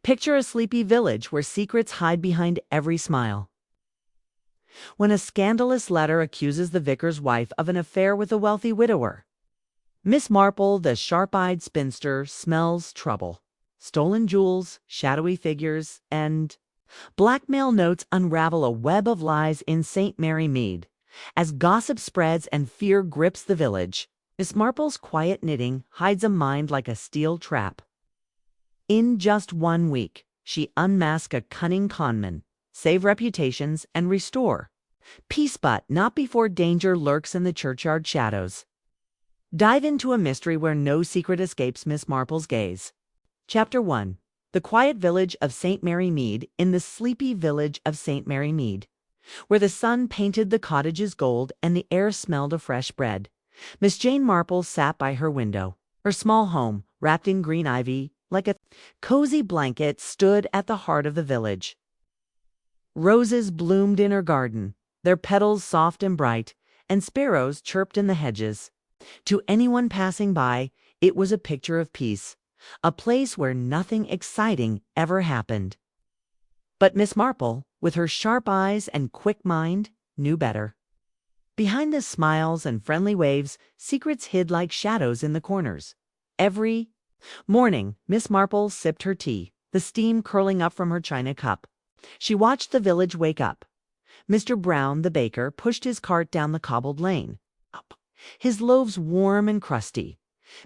Picture a sleepy village where secrets hide behind every smile. When a scandalous letter accuses the vicar's wife of an affair with a wealthy widower. Miss Marple, the sharp-eyed spinster, smells trouble. Stolen jewels, shadowy figures, and blackmail notes unravel a web of lies in St. Mary Mead. As gossip spreads and fear grips the village, Miss Marple's quiet knitting hides a mind like a steel trap. In just 1 week, she unmasked a cunning conman, save reputations, and restore peace, but not before danger lurks in the churchyard shadows. Dive into a mystery where no secret escapes Miss Marple's gaze. Chapter 1. The quiet village of St. Mary Mead. In the sleepy village of St. Mary Mead, where the sun painted the cottages gold and the air smelled of fresh bread, Miss Jane Marple sat by her window. Her small home, wrapped in green ivy, like a cozy blanket, stood at the heart of the village. Roses bloomed in her garden, their petals soft and bright, and sparrows chirped in the hedges. To anyone passing by, it was a picture of peace, a place where nothing exciting ever happened. But Miss Marple, with her sharp eyes and quick mind, knew better. Behind the smiles and friendly waves, secrets hid like shadows in the corners. Every morning, Miss Marple sipped her tea, the steam curling up from her china cup. She watched the village wake up. Mr. Brown, the baker, pushed his cart down the cobbled lane, his loaves warm and crusty.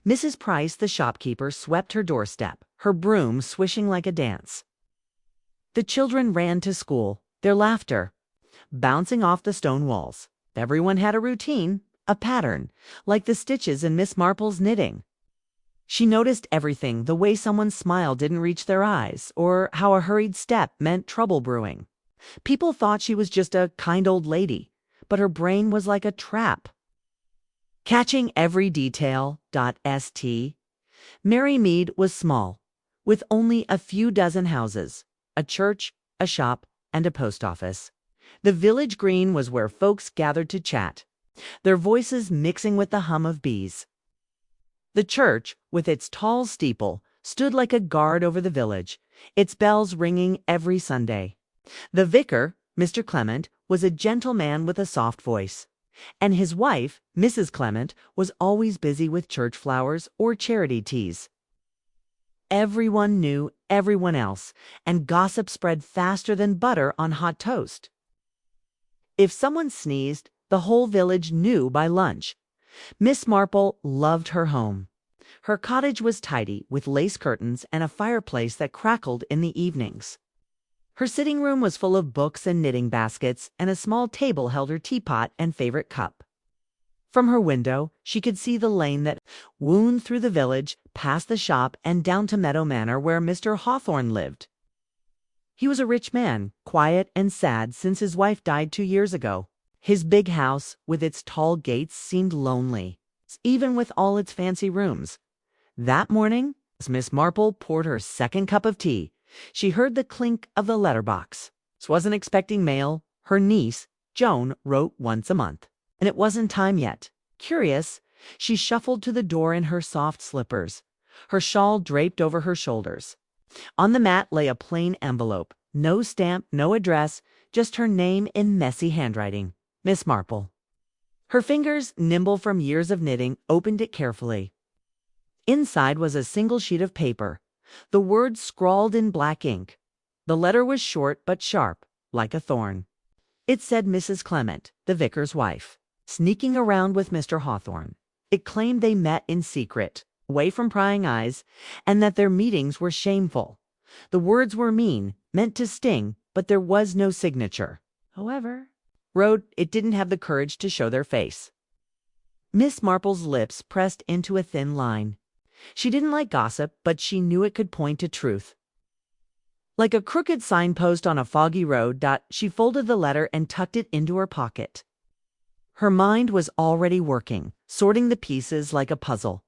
Mrs. Price, the shopkeeper, swept her doorstep, her broom swishing like a dance. The children ran to school, their laughter bouncing off the stone walls. Everyone had a routine, a pattern, like the stitches in Miss Marple's knitting. She noticed everything, the way someone's smile didn't reach their eyes, or how a hurried step meant trouble brewing. People thought she was just a kind old lady, but her brain was like a trap, catching every detail. St. Mary Mead was small, with only a few dozen houses, a church, a shop, and a post office. The village green was where folks gathered to chat, their voices mixing with the hum of bees. The church, with its tall steeple, stood like a guard over the village, its bells ringing every Sunday. The vicar, Mr. Clement, was a gentleman with a soft voice, and his wife, Mrs. Clement, was always busy with church flowers or charity teas. Everyone knew everyone else, and gossip spread faster than butter on hot toast. If someone sneezed, the whole village knew by lunch. Miss Marple loved her home. Her cottage was tidy, with lace curtains and a fireplace that crackled in the evenings. Her sitting room was full of books and knitting baskets, and a small table held her teapot and favorite cup. From her window, she could see the lane that wound through the village, past the shop, and down to Meadow Manor, where Mr. Hawthorne lived. He was a rich man, quiet and sad since his wife died 2 years ago. His big house, with its tall gates, seemed lonely, even with all its fancy rooms. That morning, as Miss Marple poured her second cup of tea, she heard the clink of the letterbox. She wasn't expecting mail. Her niece, Joan, wrote once a month, and it wasn't time yet. Curious, she shuffled to the door in her soft slippers, her shawl draped over her shoulders. On the mat lay a plain envelope, no stamp, no address, just her name in messy handwriting, Miss Marple. Her fingers, nimble from years of knitting, opened it carefully. Inside was a single sheet of paper, the words scrawled in black ink. The letter was short but sharp, like a thorn. It said Mrs. Clement, the vicar's wife, sneaking around with Mr. Hawthorne. It claimed they met in secret, away from prying eyes, and that their meetings were shameful. The words were mean, meant to sting, but there was no signature. However, wrote, it didn't have the courage to show their face. Miss Marple's lips pressed into a thin line. She didn't like gossip, but she knew it could point to truth. Like a crooked signpost on a foggy road, she folded the letter and tucked it into her pocket. Her mind was already working, sorting the pieces like a puzzle.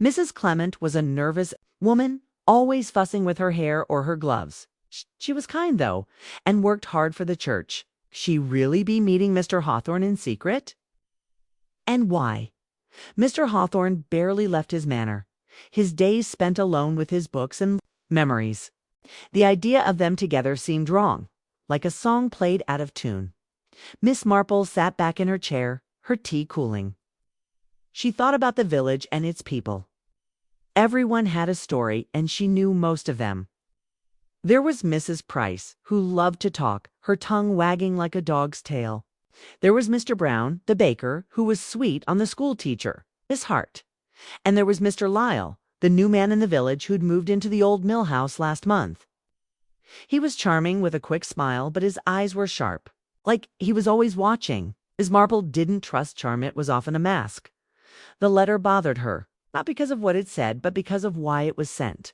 Mrs. Clement was a nervous woman, always fussing with her hair or her gloves. She was kind, though, and worked hard for the church. She really be meeting Mr. Hawthorne in secret? And why? Mr. Hawthorne barely left his manor, his days spent alone with his books and memories. The idea of them together seemed wrong, like a song played out of tune. Miss Marple sat back in her chair, her tea cooling. She thought about the village and its people. Everyone had a story, and she knew most of them. There was Mrs. Price, who loved to talk, her tongue wagging like a dog's tail. There was Mr. Brown, the baker, who was sweet on the school teacher, Miss Hart. And there was Mr. Lyle, the new man in the village who'd moved into the old mill house last month. He was charming with a quick smile, but his eyes were sharp, like he was always watching. Miss Marple didn't trust charm. It was often a mask. The letter bothered her, not because of what it said, but because of why it was sent.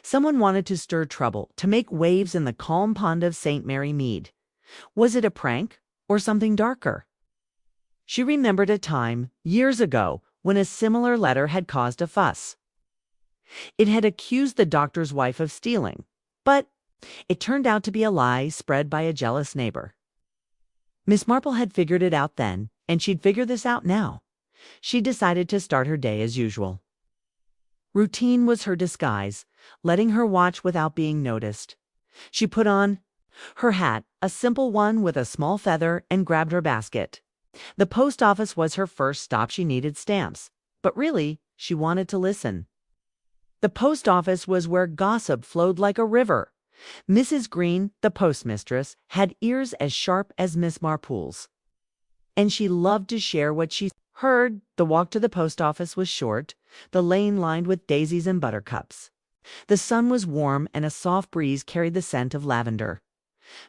Someone wanted to stir trouble, to make waves in the calm pond of St. Mary Mead. Was it a prank, or something darker? She remembered a time, years ago, when a similar letter had caused a fuss. It had accused the doctor's wife of stealing, but it turned out to be a lie spread by a jealous neighbor. Miss Marple had figured it out then, and she'd figure this out now. She decided to start her day as usual. Routine was her disguise, letting her watch without being noticed. She put on her hat, a simple one with a small feather, and grabbed her basket. The post office was her first stop. She needed stamps, but really, she wanted to listen. The post office was where gossip flowed like a river. Mrs. Green, the postmistress, had ears as sharp as Miss Marple's, and she loved to share what she heard. The walk to the post office was short, the lane lined with daisies and buttercups. The sun was warm, and a soft breeze carried the scent of lavender.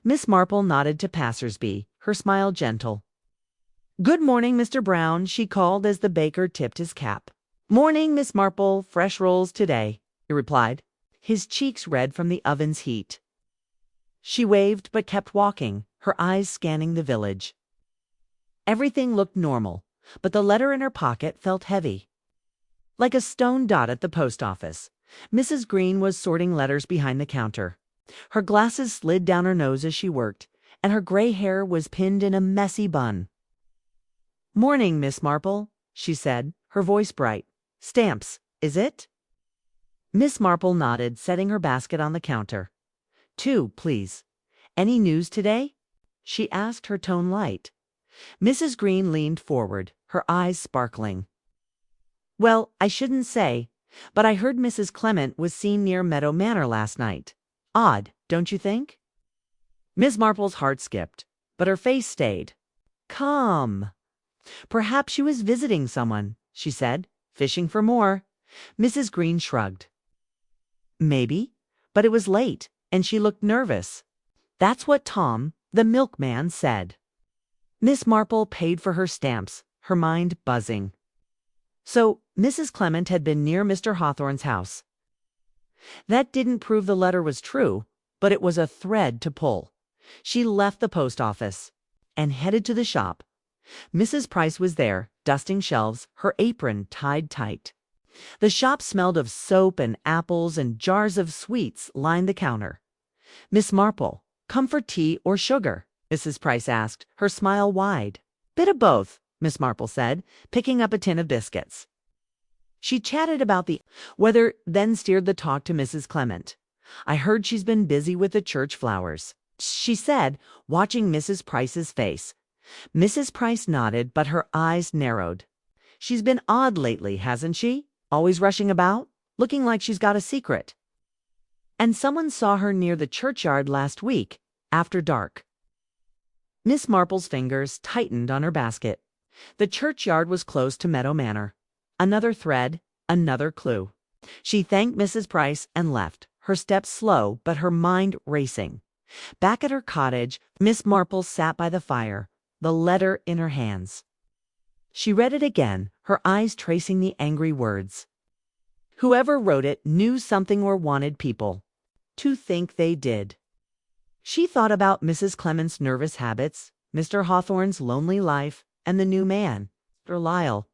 Miss Marple nodded to passers-by, her smile gentle. "Good morning, Mr. Brown," she called as the baker tipped his cap. "Morning, Miss Marple. Fresh rolls today," he replied, his cheeks red from the oven's heat. She waved but kept walking, her eyes scanning the village. Everything looked normal, but the letter in her pocket felt heavy. Like a stone dot at the post office, Mrs. Green was sorting letters behind the counter. Her glasses slid down her nose as she worked, and her gray hair was pinned in a messy bun. "Morning, Miss Marple," she said, her voice bright. "Stamps, is it?" Miss Marple nodded, setting her basket on the counter. "Two, please. Any news today?" she asked, her tone light. Mrs. Green leaned forward, her eyes sparkling. "Well, I shouldn't say, but I heard Mrs. Clement was seen near Meadow Manor last night. Odd, don't you think?" Miss Marple's heart skipped, but her face stayed. "Come." "Perhaps she was visiting someone," she said, "fishing for more." Mrs. Green shrugged. "Maybe, but it was late, and she looked nervous. That's what Tom, the milkman, said." Miss Marple paid for her stamps, her mind buzzing. So Mrs. Clement had been near Mr. Hawthorne's house. That didn't prove the letter was true, but it was a thread to pull. She left the post office and headed to the shop. Mrs. Price was there, dusting shelves, her apron tied tight. The shop smelled of soap and apples, and jars of sweets lined the counter. "Miss Marple, come for tea or sugar?" Mrs. Price asked, her smile wide. "Bit of both," Miss Marple said, picking up a tin of biscuits. She chatted about the weather, then steered the talk to Mrs. Clement. "I heard she's been busy with the church flowers," she said, watching Mrs. Price's face. Mrs. Price nodded, but her eyes narrowed. "She's been odd lately, hasn't she? Always rushing about, looking like she's got a secret. And someone saw her near the churchyard last week, after dark." Miss Marple's fingers tightened on her basket. The churchyard was close to Meadow Manor. Another thread, another clue. She thanked Mrs. Price and left, her steps slow but her mind racing. Back at her cottage, Miss Marple sat by the fire, the letter in her hands. She read it again, her eyes tracing the angry words. Whoever wrote it knew something or wanted people to think they did. She thought about Mrs. Clement's nervous habits, Mr. Hawthorne's lonely life, and the new man, Mr. Lyle.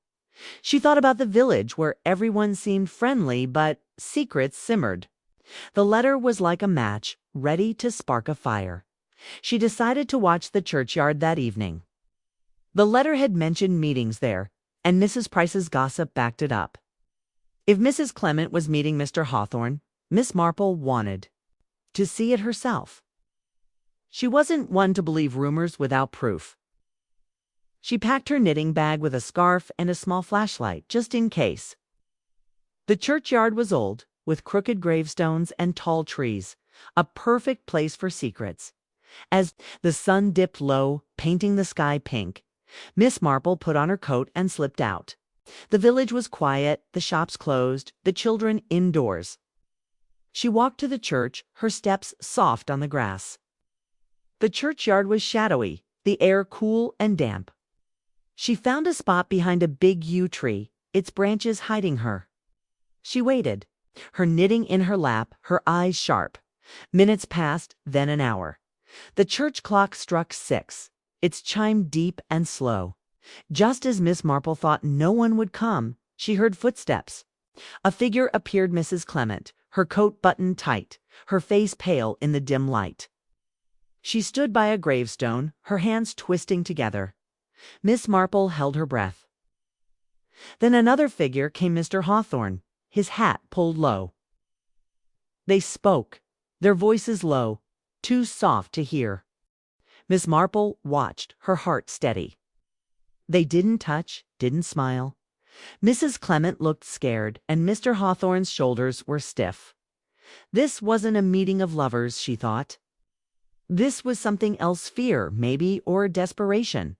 She thought about the village where everyone seemed friendly, but secrets simmered. The letter was like a match, ready to spark a fire. She decided to watch the churchyard that evening. The letter had mentioned meetings there, and Mrs. Price's gossip backed it up. If Mrs. Clement was meeting Mr. Hawthorne, Miss Marple wanted to see it herself. She wasn't one to believe rumors without proof. She packed her knitting bag with a scarf and a small flashlight, just in case. The churchyard was old, with crooked gravestones and tall trees, a perfect place for secrets. As the sun dipped low, painting the sky pink, Miss Marple put on her coat and slipped out. The village was quiet, the shops closed, the children indoors. She walked to the church, her steps soft on the grass. The churchyard was shadowy, the air cool and damp. She found a spot behind a big yew tree, its branches hiding her. She waited, her knitting in her lap, her eyes sharp. Minutes passed, then an hour. The church clock struck 6. Its chime deep and slow. Just as Miss Marple thought no one would come, she heard footsteps. A figure appeared, Mrs. Clement, her coat buttoned tight, her face pale in the dim light. She stood by a gravestone, her hands twisting together. Miss Marple held her breath. Then another figure came, Mr. Hawthorne, his hat pulled low. They spoke, their voices low, too soft to hear. Miss Marple watched, her heart steady. They didn't touch, didn't smile. Mrs. Clement looked scared, and Mr. Hawthorne's shoulders were stiff. This wasn't a meeting of lovers, she thought. This was something else, fear, maybe, or desperation.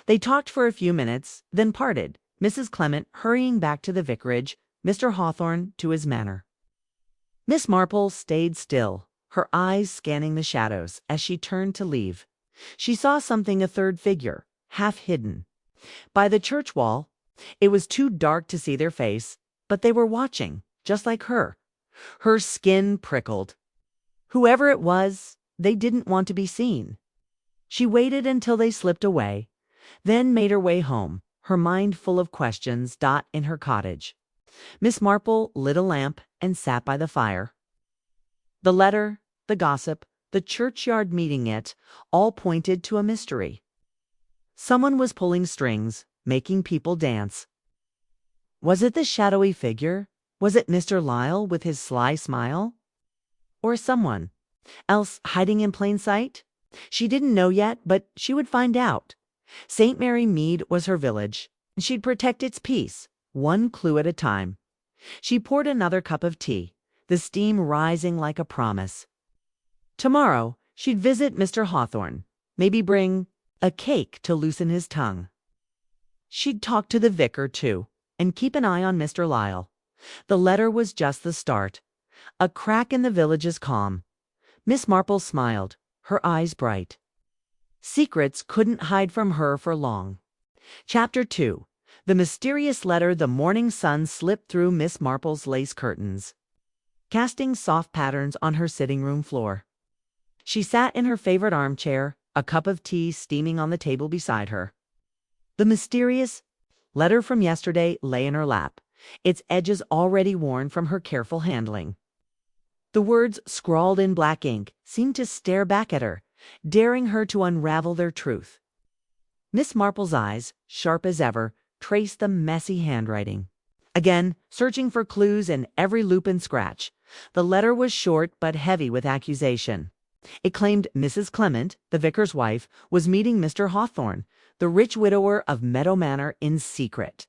They talked for a few minutes, then parted, Mrs. Clement hurrying back to the vicarage, Mr. Hawthorne to his manor. Miss Marple stayed still, her eyes scanning the shadows as she turned to leave. She saw something, a third figure, half hidden. By the church wall, it was too dark to see their face, but they were watching, just like her. Her skin prickled. Whoever it was, they didn't want to be seen. She waited until they slipped away, then made her way home, her mind full of questions. In her cottage, Miss Marple lit a lamp and sat by the fire. The letter, the gossip, the churchyard meeting, it all pointed to a mystery. Someone was pulling strings, making people dance. Was it the shadowy figure? Was it Mr. Lyle with his sly smile? Or someone else hiding in plain sight? She didn't know yet, but she would find out. St. Mary Mead was her village, and she'd protect its peace, one clue at a time. She poured another cup of tea, the steam rising like a promise. Tomorrow, she'd visit Mr. Hawthorne, maybe bring a cake to loosen his tongue. She'd talk to the vicar, too, and keep an eye on Mr. Lyle. The letter was just the start. A crack in the village's calm. Miss Marple smiled, her eyes bright. Secrets couldn't hide from her for long. Chapter 2. The mysterious letter. The morning sun slipped through Miss Marple's lace curtains, casting soft patterns on her sitting room floor. She sat in her favorite armchair, a cup of tea steaming on the table beside her. The mysterious letter from yesterday lay in her lap, its edges already worn from her careful handling. The words, scrawled in black ink, seemed to stare back at her, daring her to unravel their truth. Miss Marple's eyes, sharp as ever, traced the messy handwriting. Again, searching for clues in every loop and scratch. The letter was short but heavy with accusation. It claimed Mrs. Clement, the vicar's wife, was meeting Mr. Hawthorne, the rich widower of Meadow Manor, in secret.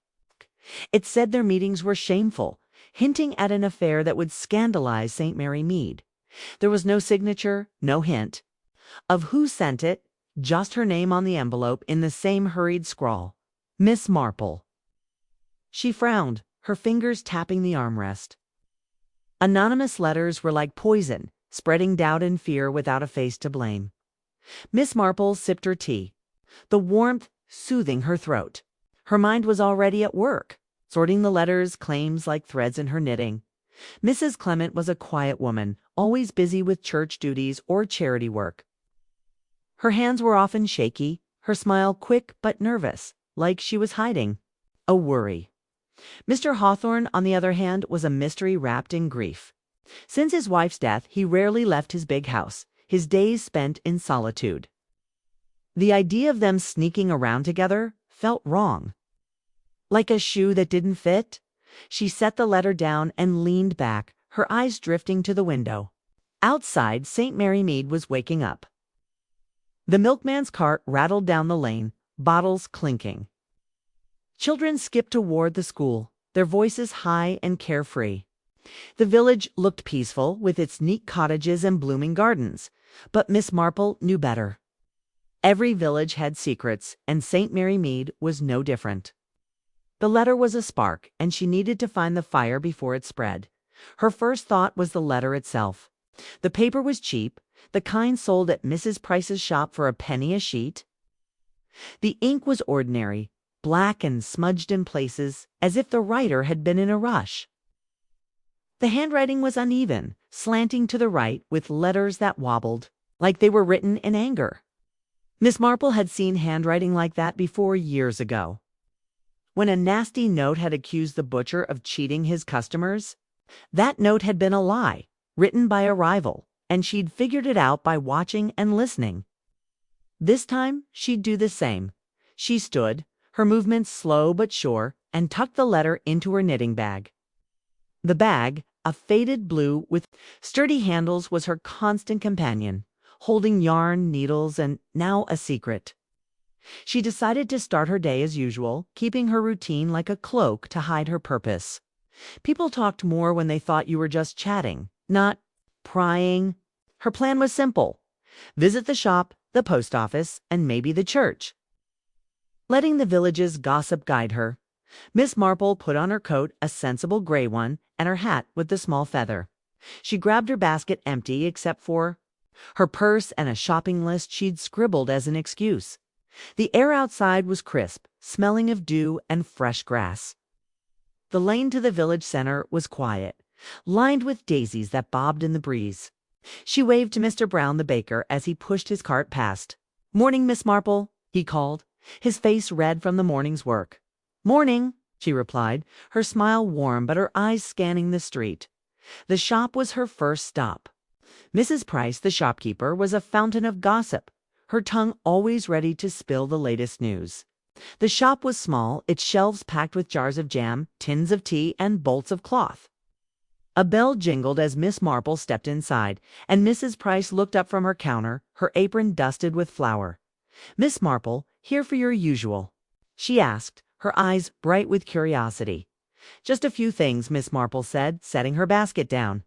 It said their meetings were shameful, hinting at an affair that would scandalize St. Mary Mead. There was no signature, no hint of who sent it, just her name on the envelope in the same hurried scrawl. Miss Marple. She frowned, her fingers tapping the armrest. Anonymous letters were like poison, spreading doubt and fear without a face to blame. Miss Marple sipped her tea, the warmth soothing her throat. Her mind was already at work, sorting the letters, claims like threads in her knitting. Mrs. Clement was a quiet woman, always busy with church duties or charity work. Her hands were often shaky, her smile quick but nervous, like she was hiding a worry. Mr. Hawthorne, on the other hand, was a mystery wrapped in grief. Since his wife's death, he rarely left his big house, his days spent in solitude. The idea of them sneaking around together felt wrong. Like a shoe that didn't fit, she set the letter down and leaned back, her eyes drifting to the window. Outside, St. Mary Mead was waking up. The milkman's cart rattled down the lane, bottles clinking. Children skipped toward the school, their voices high and carefree. The village looked peaceful, with its neat cottages and blooming gardens, but Miss Marple knew better. Every village had secrets, and St. Mary Mead was no different. The letter was a spark, and she needed to find the fire before it spread. Her first thought was the letter itself. The paper was cheap, the kind sold at Mrs. Price's shop for a penny a sheet. The ink was ordinary, black and smudged in places, as if the writer had been in a rush. The handwriting was uneven, slanting to the right, with letters that wobbled, like they were written in anger. Miss Marple had seen handwriting like that before years ago. When a nasty note had accused the butcher of cheating his customers, that note had been a lie, written by a rival, and she'd figured it out by watching and listening. This time, she'd do the same. She stood, her movements slow but sure, and tucked the letter into her knitting bag. The bag, a faded blue with sturdy handles, was her constant companion, holding yarn, needles, and now a secret. She decided to start her day as usual, keeping her routine like a cloak to hide her purpose. People talked more when they thought you were just chatting, not prying. Her plan was simple: visit the shop, the post office, and maybe the church. Letting the village's gossip guide her, Miss Marple put on her coat, a sensible gray one, and her hat with the small feather. She grabbed her basket empty except for her purse and a shopping list she'd scribbled as an excuse. The air outside was crisp, smelling of dew and fresh grass. The lane to the village center was quiet, lined with daisies that bobbed in the breeze. She waved to Mr. Brown, the baker, as he pushed his cart past. "Morning, Miss Marple," he called, his face red from the morning's work. "Morning," she replied, her smile warm but her eyes scanning the street. The shop was her first stop. Mrs. Price, the shopkeeper, was a fountain of gossip, her tongue always ready to spill the latest news. The shop was small, its shelves packed with jars of jam, tins of tea, and bolts of cloth. A bell jingled as Miss Marple stepped inside, and Mrs. Price looked up from her counter, her apron dusted with flour. "Miss Marple, here for your usual?" she asked, her eyes bright with curiosity. "Just a few things," Miss Marple said, setting her basket down.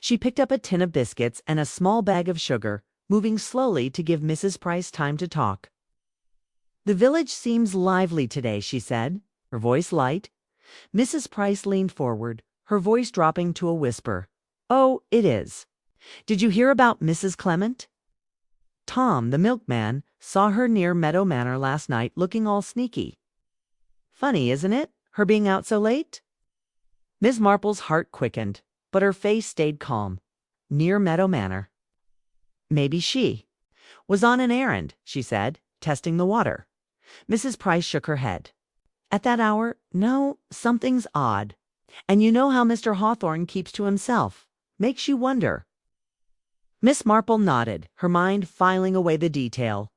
She picked up a tin of biscuits and a small bag of sugar, moving slowly to give Mrs. Price time to talk. "The village seems lively today," she said, her voice light. Mrs. Price leaned forward, her voice dropping to a whisper. "Oh, it is. Did you hear about Mrs. Clement? Tom, the milkman, saw her near Meadow Manor last night looking all sneaky. Funny, isn't it, her being out so late?" Miss Marple's heart quickened, but her face stayed calm. Near Meadow Manor. Maybe she was on an errand, she said, testing the water. Mrs. Price shook her head. "At that hour? No, something's odd. And you know how Mr. Hawthorne keeps to himself. Makes you wonder." Miss Marple nodded, her mind filing away the detail.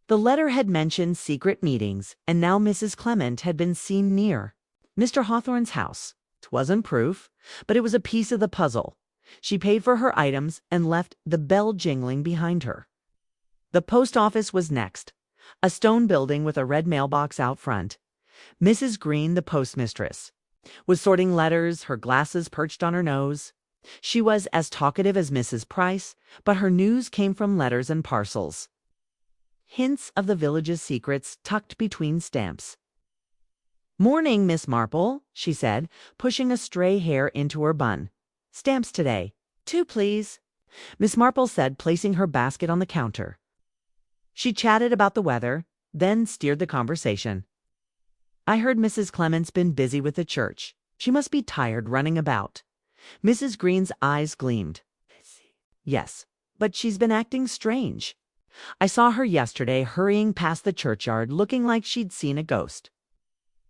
The letter had mentioned secret meetings, and now Mrs. Clement had been seen near Mr. Hawthorne's house. 'Twasn't proof, but it was a piece of the puzzle. She paid for her items and left the bell jingling behind her. The post office was next, a stone building with a red mailbox out front. Mrs. Green, the postmistress, was sorting letters, her glasses perched on her nose. She was as talkative as Mrs. Price, but her news came from letters and parcels. Hints of the village's secrets tucked between stamps. "Morning, Miss Marple," she said, pushing a stray hair into her bun. "Stamps today. 2, please," Miss Marple said, placing her basket on the counter. She chatted about the weather, then steered the conversation. "I heard Mrs. Clement's been busy with the church. She must be tired running about." Mrs. Green's eyes gleamed. "Yes, but she's been acting strange. I saw her yesterday hurrying past the churchyard looking like she'd seen a ghost.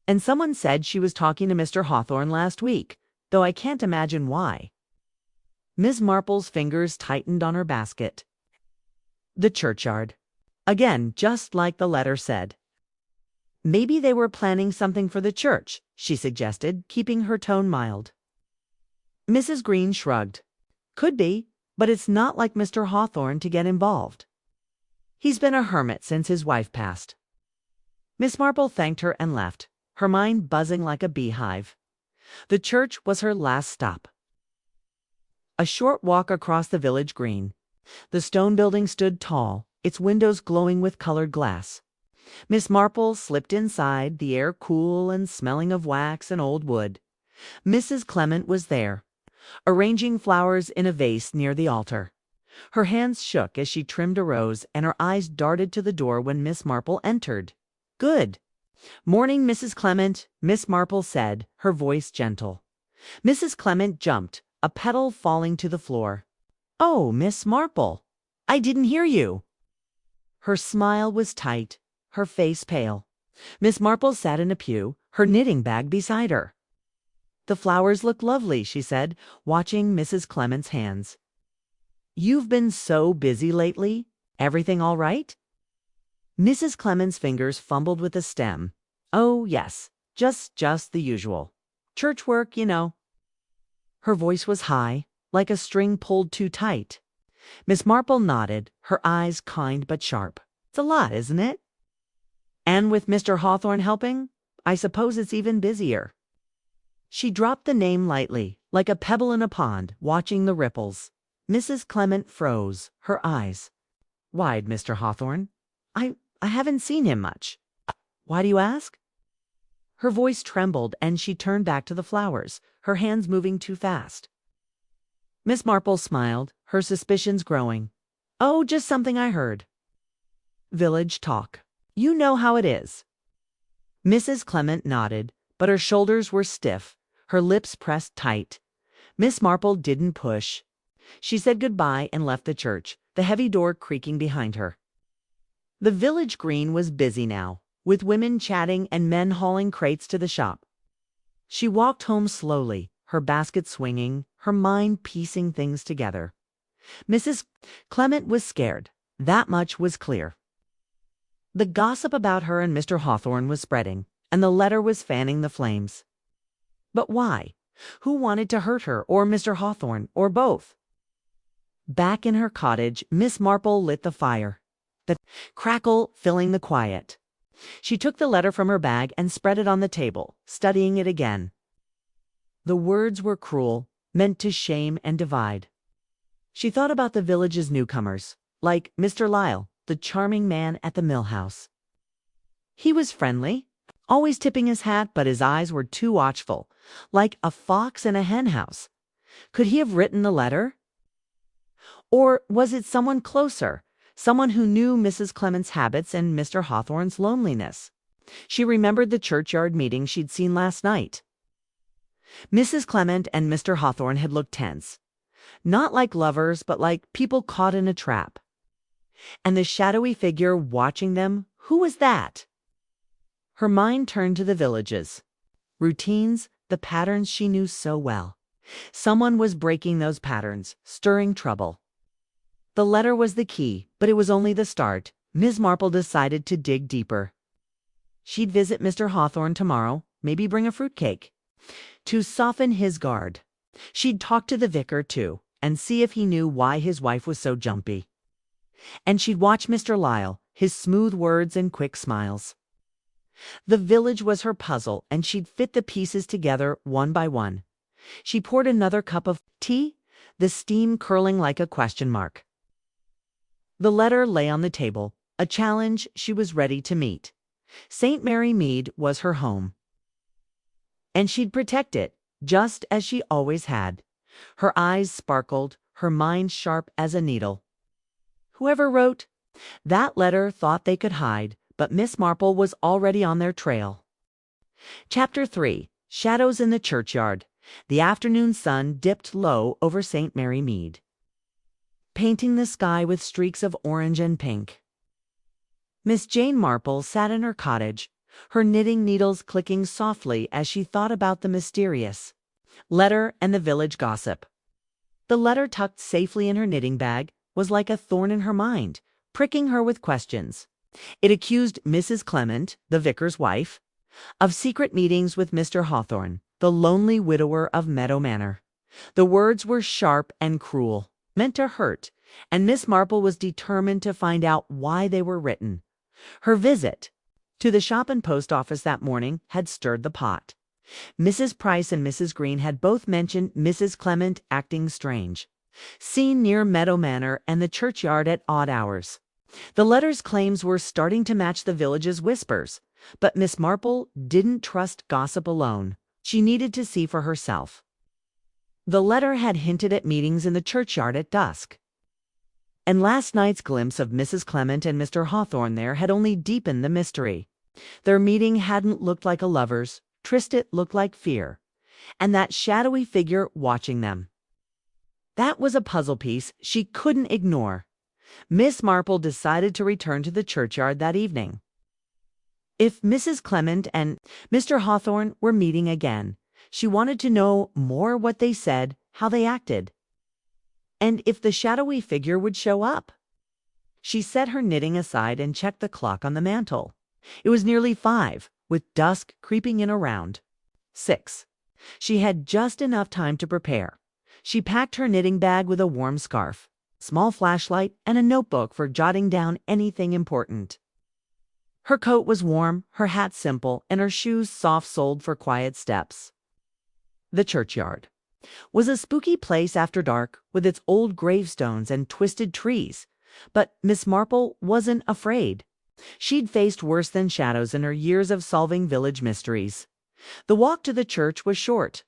And someone said she was talking to Mr. Hawthorne last week, though I can't imagine why." Miss Marple's fingers tightened on her basket. The churchyard. Again, just like the letter said. "Maybe they were planning something for the church," she suggested, keeping her tone mild. Mrs. Green shrugged. "Could be, But it's not like Mr. Hawthorne to get involved. He's been a hermit since his wife passed." Miss Marple thanked her and left, her mind buzzing like a beehive. The church was her last stop. A short walk across the village green. The stone building stood tall, its windows glowing with colored glass. Miss Marple slipped inside, the air cool and smelling of wax and old wood. Mrs. Clement was there, arranging flowers in a vase near the altar. Her hands shook as she trimmed a rose, and her eyes darted to the door when Miss Marple entered. "Good morning, Mrs. Clement," Miss Marple said, her voice gentle. Mrs. Clement jumped, a petal falling to the floor. "Oh, Miss Marple, I didn't hear you." Her smile was tight, her face pale. Miss Marple sat in a pew, her knitting bag beside her. "The flowers look lovely," she said, watching Mrs. Clement's hands. "You've been so busy lately. Everything all right?" Mrs. Clement's fingers fumbled with the stem. "Oh, yes, just the usual. Church work, you know." Her voice was high, like a string pulled too tight. Miss Marple nodded, her eyes kind but sharp. "It's a lot, isn't it? And with Mr. Hawthorne helping, I suppose it's even busier." She dropped the name lightly, like a pebble in a pond, watching the ripples. Mrs. Clement froze, her eyes wide. "Mr. Hawthorne? I haven't seen him much." "Why do you ask?" Her voice trembled, and she turned back to the flowers, her hands moving too fast. Miss Marple smiled, her suspicions growing. "Oh, just something I heard. Village talk. You know how it is." Mrs. Clement nodded, but her shoulders were stiff, her lips pressed tight. Miss Marple didn't push. She said goodbye and left the church, the heavy door creaking behind her. The village green was busy now, with women chatting and men hauling crates to the shop. She walked home slowly, her basket swinging, her mind piecing things together. Mrs. Clement was scared. That much was clear. The gossip about her and Mr. Hawthorne was spreading, and the letter was fanning the flames. But why? Who wanted to hurt her, or Mr. Hawthorne, or both? Back in her cottage, Miss Marple lit the fire, the crackle filling the quiet. She took the letter from her bag and spread it on the table, studying it again. The words were cruel, meant to shame and divide. She thought about the village's newcomers, like Mr. Lyle, the charming man at the mill house. He was friendly, always tipping his hat, but his eyes were too watchful, like a fox in a hen house. Could he have written the letter? Or was it someone closer, someone who knew Mrs. Clement's habits and Mr. Hawthorne's loneliness? She remembered the churchyard meeting she'd seen last night. Mrs. Clement and Mr. Hawthorne had looked tense, not like lovers, but like people caught in a trap. And the shadowy figure watching them, who was that? Her mind turned to the villages. Routines, the patterns she knew so well. Someone was breaking those patterns, stirring trouble. The letter was the key, but it was only the start. Miss Marple decided to dig deeper. She'd visit Mr. Hawthorne tomorrow, maybe bring a fruitcake, to soften his guard. She'd talk to the vicar, too, and see if he knew why his wife was so jumpy. And she'd watch Mr. Lyle, his smooth words and quick smiles. The village was her puzzle, and she'd fit the pieces together one by one. She poured another cup of tea, the steam curling like a question mark. The letter lay on the table, a challenge she was ready to meet. St. Mary Mead was her home. And she'd protect it, just as she always had. Her eyes sparkled, her mind sharp as a needle. Whoever wrote that letter thought they could hide, but Miss Marple was already on their trail. Chapter 3. Shadows in the Churchyard. The afternoon sun dipped low over St. Mary Mead, painting the sky with streaks of orange and pink. Miss Jane Marple sat in her cottage, her knitting needles clicking softly as she thought about the mysterious letter and the village gossip. The letter, tucked safely in her knitting bag, was like a thorn in her mind, pricking her with questions. It accused Mrs. Clement, the vicar's wife, of secret meetings with Mr. Hawthorne, the lonely widower of Meadow Manor. The words were sharp and cruel. meant to hurt, and Miss Marple was determined to find out why they were written. Her visit to the shop and post office that morning had stirred the pot. Mrs. Price and Mrs. Green had both mentioned Mrs. Clement acting strange, seen near Meadow Manor and the churchyard at odd hours. The letter's claims were starting to match the village's whispers, but Miss Marple didn't trust gossip alone. She needed to see for herself. The letter had hinted at meetings in the churchyard at dusk, and last night's glimpse of Mrs. Clement and Mr. Hawthorne there had only deepened the mystery. Their meeting hadn't looked like a lover's tryst, it looked like fear, and that shadowy figure watching them. That was a puzzle piece she couldn't ignore. Miss Marple decided to return to the churchyard that evening. If Mrs. Clement and Mr. Hawthorne were meeting again, she wanted to know more what they said, how they acted, and if the shadowy figure would show up. She set her knitting aside and checked the clock on the mantel. It was nearly 5, with dusk creeping in around 6. She had just enough time to prepare. She packed her knitting bag with a warm scarf, small flashlight, and a notebook for jotting down anything important. Her coat was warm, her hat simple, and her shoes soft-soled for quiet steps. The churchyard was a spooky place after dark, with its old gravestones and twisted trees, but Miss Marple wasn't afraid. She'd faced worse than shadows in her years of solving village mysteries. The walk to the church was short,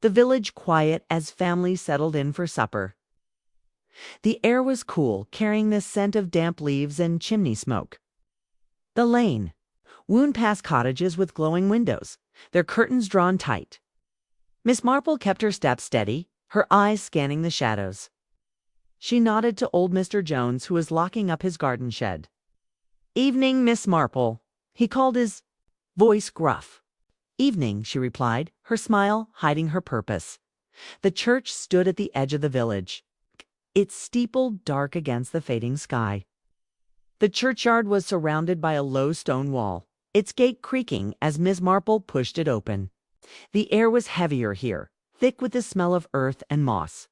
the village quiet as families settled in for supper. The air was cool, carrying the scent of damp leaves and chimney smoke. The lane wound past cottages with glowing windows, their curtains drawn tight. Miss Marple kept her steps steady, her eyes scanning the shadows. She nodded to old Mr. Jones, who was locking up his garden shed. "Evening, Miss Marple," he called, his voice gruff. "Evening," she replied, her smile hiding her purpose. The church stood at the edge of the village, its steeple dark against the fading sky. The churchyard was surrounded by a low stone wall, its gate creaking as Miss Marple pushed it open. The air was heavier here, thick with the smell of earth and moss.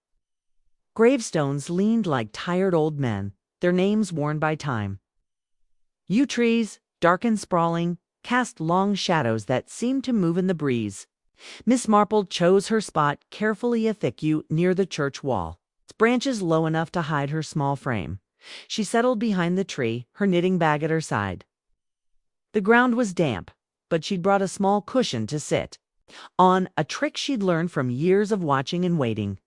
Gravestones leaned like tired old men, their names worn by time. Yew trees, dark and sprawling, cast long shadows that seemed to move in the breeze. Miss Marple chose her spot, carefully a thick yew near the church wall, its branches low enough to hide her small frame. She settled behind the tree, her knitting bag at her side. The ground was damp, but she'd brought a small cushion to sit on, a trick she'd learned from years of watching and waiting.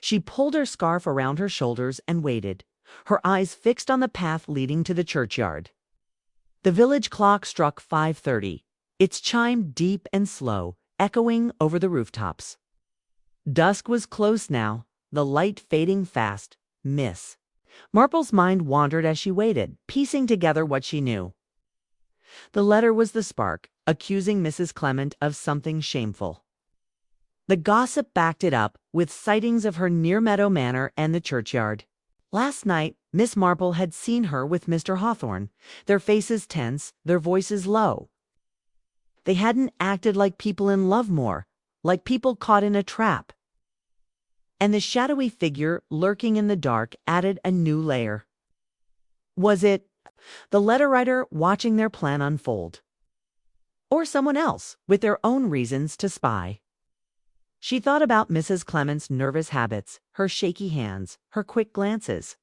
She pulled her scarf around her shoulders and waited, her eyes fixed on the path leading to the churchyard. The village clock struck 5:30, its chime deep and slow, echoing over the rooftops. Dusk was close now, the light fading fast. Miss Marple's mind wandered as she waited, piecing together what she knew. The letter was the spark, accusing Mrs. Clement of something shameful. The gossip backed it up with sightings of her near Meadow Manor and the churchyard. Last night, Miss Marple had seen her with Mr. Hawthorne, their faces tense, their voices low. They hadn't acted like people in love more, like people caught in a trap. And the shadowy figure lurking in the dark added a new layer. Was it the letter writer watching their plan unfold, or someone else with their own reasons to spy? She thought about Mrs. Clement's nervous habits, her shaky hands, her quick glances.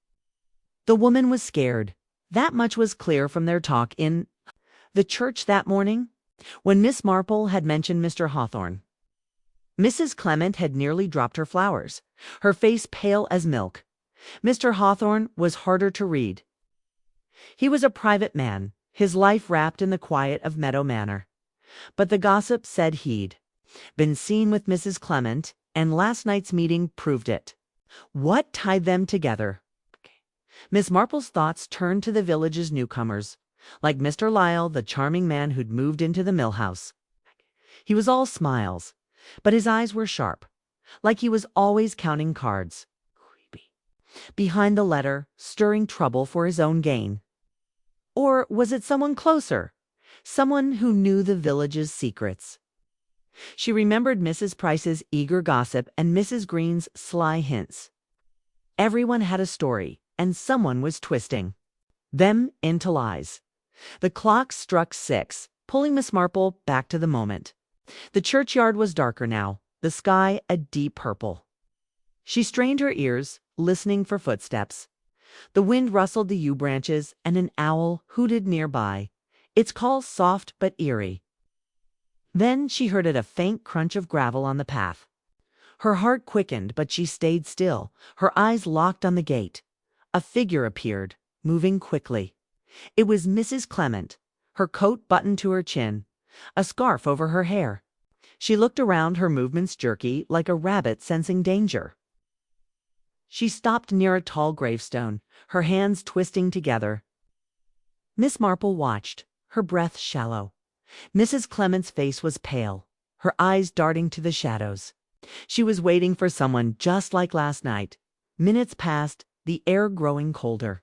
The woman was scared. That much was clear from their talk in the church that morning, when Miss Marple had mentioned Mr. Hawthorne. Mrs. Clement had nearly dropped her flowers, her face pale as milk. Mr. Hawthorne was harder to read. He was a private man, his life wrapped in the quiet of Meadow Manor. But the gossip said he'd been seen with Mrs. Clement, and last night's meeting proved it. What tied them together? Miss Marple's thoughts turned to the village's newcomers, like Mr. Lyle, the charming man who'd moved into the mill house. He was all smiles, but his eyes were sharp, like he was always counting cards. Creepy. Behind the letter, stirring trouble for his own gain. Or was it someone closer? Someone who knew the village's secrets? She remembered Mrs. Price's eager gossip and Mrs. Green's sly hints. Everyone had a story, and someone was twisting them into lies. The clock struck 6, pulling Miss Marple back to the moment. The churchyard was darker now, the sky a deep purple. She strained her ears, listening for footsteps. The wind rustled the yew branches, and an owl hooted nearby, its call soft but eerie. Then she heard a faint crunch of gravel on the path. Her heart quickened, but she stayed still, her eyes locked on the gate. A figure appeared, moving quickly. It was Mrs. Clement, her coat buttoned to her chin, a scarf over her hair. She looked around, her movements jerky, like a rabbit sensing danger. She stopped near a tall gravestone, her hands twisting together. Miss Marple watched, her breath shallow. Mrs. Clement's face was pale, her eyes darting to the shadows. She was waiting for someone just like last night. Minutes passed, the air growing colder.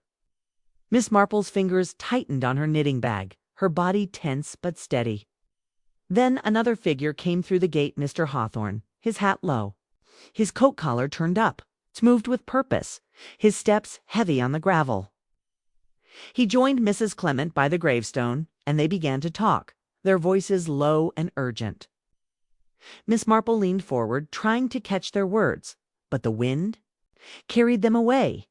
Miss Marple's fingers tightened on her knitting bag, her body tense but steady. Then another figure came through the gate, Mr. Hawthorne, his hat low, his coat collar turned up, moved with purpose, his steps heavy on the gravel. He joined Mrs. Clement by the gravestone, and they began to talk, their voices low and urgent. Miss Marple leaned forward, trying to catch their words, but the wind carried them away.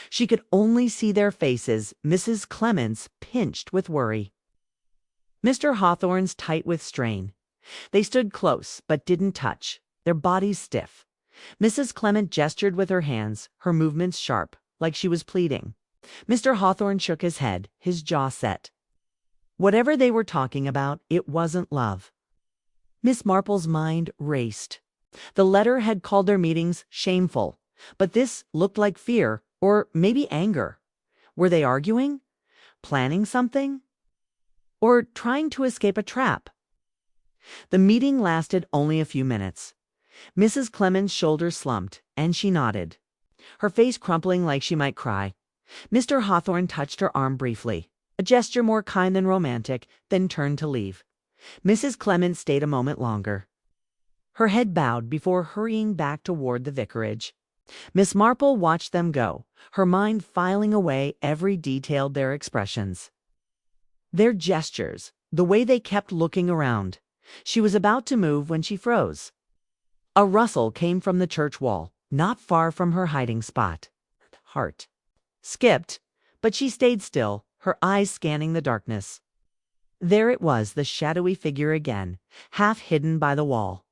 She could only see their faces, Mrs. Clement's pinched with worry, Mr. Hawthorne's tight with strain. They stood close, but didn't touch, their bodies stiff. Mrs. Clement gestured with her hands, her movements sharp, like she was pleading. Mr. Hawthorne shook his head, his jaw set. Whatever they were talking about, it wasn't love. Miss Marple's mind raced. The letter had called their meetings shameful, but this looked like fear, or maybe anger. Were they arguing? Planning something? Or trying to escape a trap? The meeting lasted only a few minutes. Mrs. Clement's shoulders slumped, and she nodded, her face crumpling like she might cry. Mr. Hawthorne touched her arm briefly, a gesture more kind than romantic, then turned to leave. Mrs. Clement stayed a moment longer, her head bowed before hurrying back toward the vicarage. Miss Marple watched them go, her mind filing away every detail of their expressions, their gestures, the way they kept looking around. She was about to move when she froze. A rustle came from the church wall, not far from her hiding spot. Heart skipped, but she stayed still, her eyes scanning the darkness. There it was, the shadowy figure again, half hidden by the wall.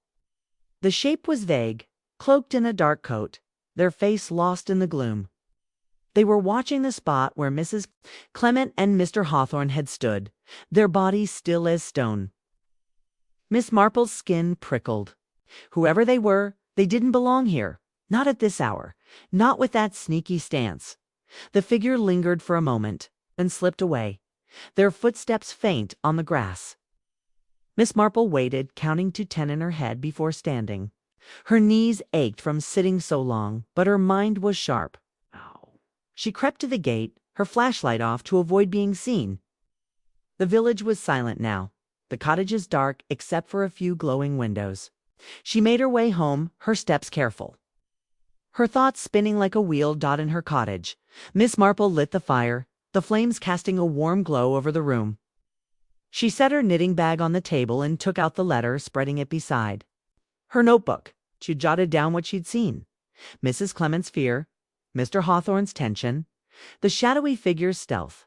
The shape was vague, cloaked in a dark coat, their face lost in the gloom. They were watching the spot where Mrs. Clement and Mr. Hawthorne had stood, their bodies still as stone. Miss Marple's skin prickled. Whoever they were, they didn't belong here. Not at this hour. Not with that sneaky stance. The figure lingered for a moment, then slipped away, their footsteps faint on the grass. Miss Marple waited, counting to 10 in her head before standing. Her knees ached from sitting so long, but her mind was sharp. She crept to the gate, her flashlight off to avoid being seen. The village was silent now, the cottages dark except for a few glowing windows. She made her way home, her steps careful, her thoughts spinning like a wheel dot in her cottage. Miss Marple lit the fire, the flames casting a warm glow over the room. She set her knitting bag on the table and took out the letter, spreading it beside her notebook. She jotted down what she'd seen: Mrs. Clement's fear, Mr. Hawthorne's tension, the shadowy figure's stealth.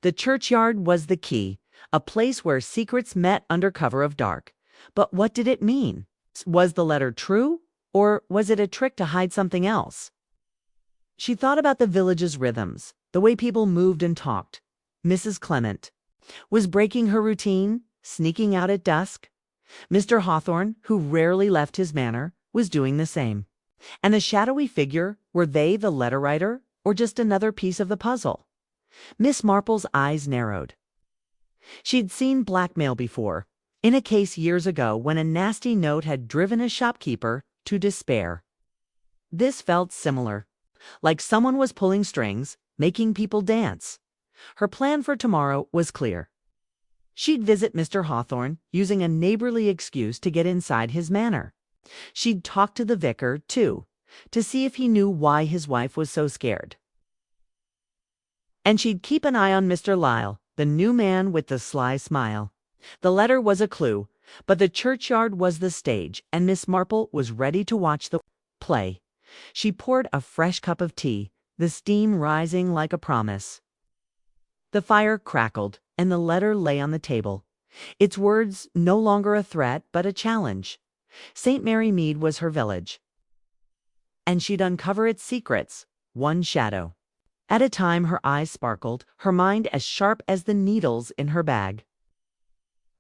The churchyard was the key, a place where secrets met under cover of dark. But what did it mean? Was the letter true, or was it a trick to hide something else? She thought about the village's rhythms, the way people moved and talked. Mrs. Clement was breaking her routine, sneaking out at dusk. Mr. Hawthorne, who rarely left his manor, was doing the same. And the shadowy figure, were they the letter writer, or just another piece of the puzzle? Miss Marple's eyes narrowed. She'd seen blackmail before, in a case years ago when a nasty note had driven a shopkeeper to despair. This felt similar, like someone was pulling strings, making people dance. Her plan for tomorrow was clear. She'd visit Mr. Hawthorne, using a neighborly excuse to get inside his manor. She'd talk to the vicar, too, to see if he knew why his wife was so scared. And she'd keep an eye on Mr. Lyle, the new man with the sly smile. The letter was a clue, but the churchyard was the stage, and Miss Marple was ready to watch the play. She poured a fresh cup of tea, the steam rising like a promise. The fire crackled, and the letter lay on the table, its words no longer a threat but a challenge. St. Mary Mead was her village, and she'd uncover its secrets, one shadow at a time. Her eyes sparkled, her mind as sharp as the needles in her bag.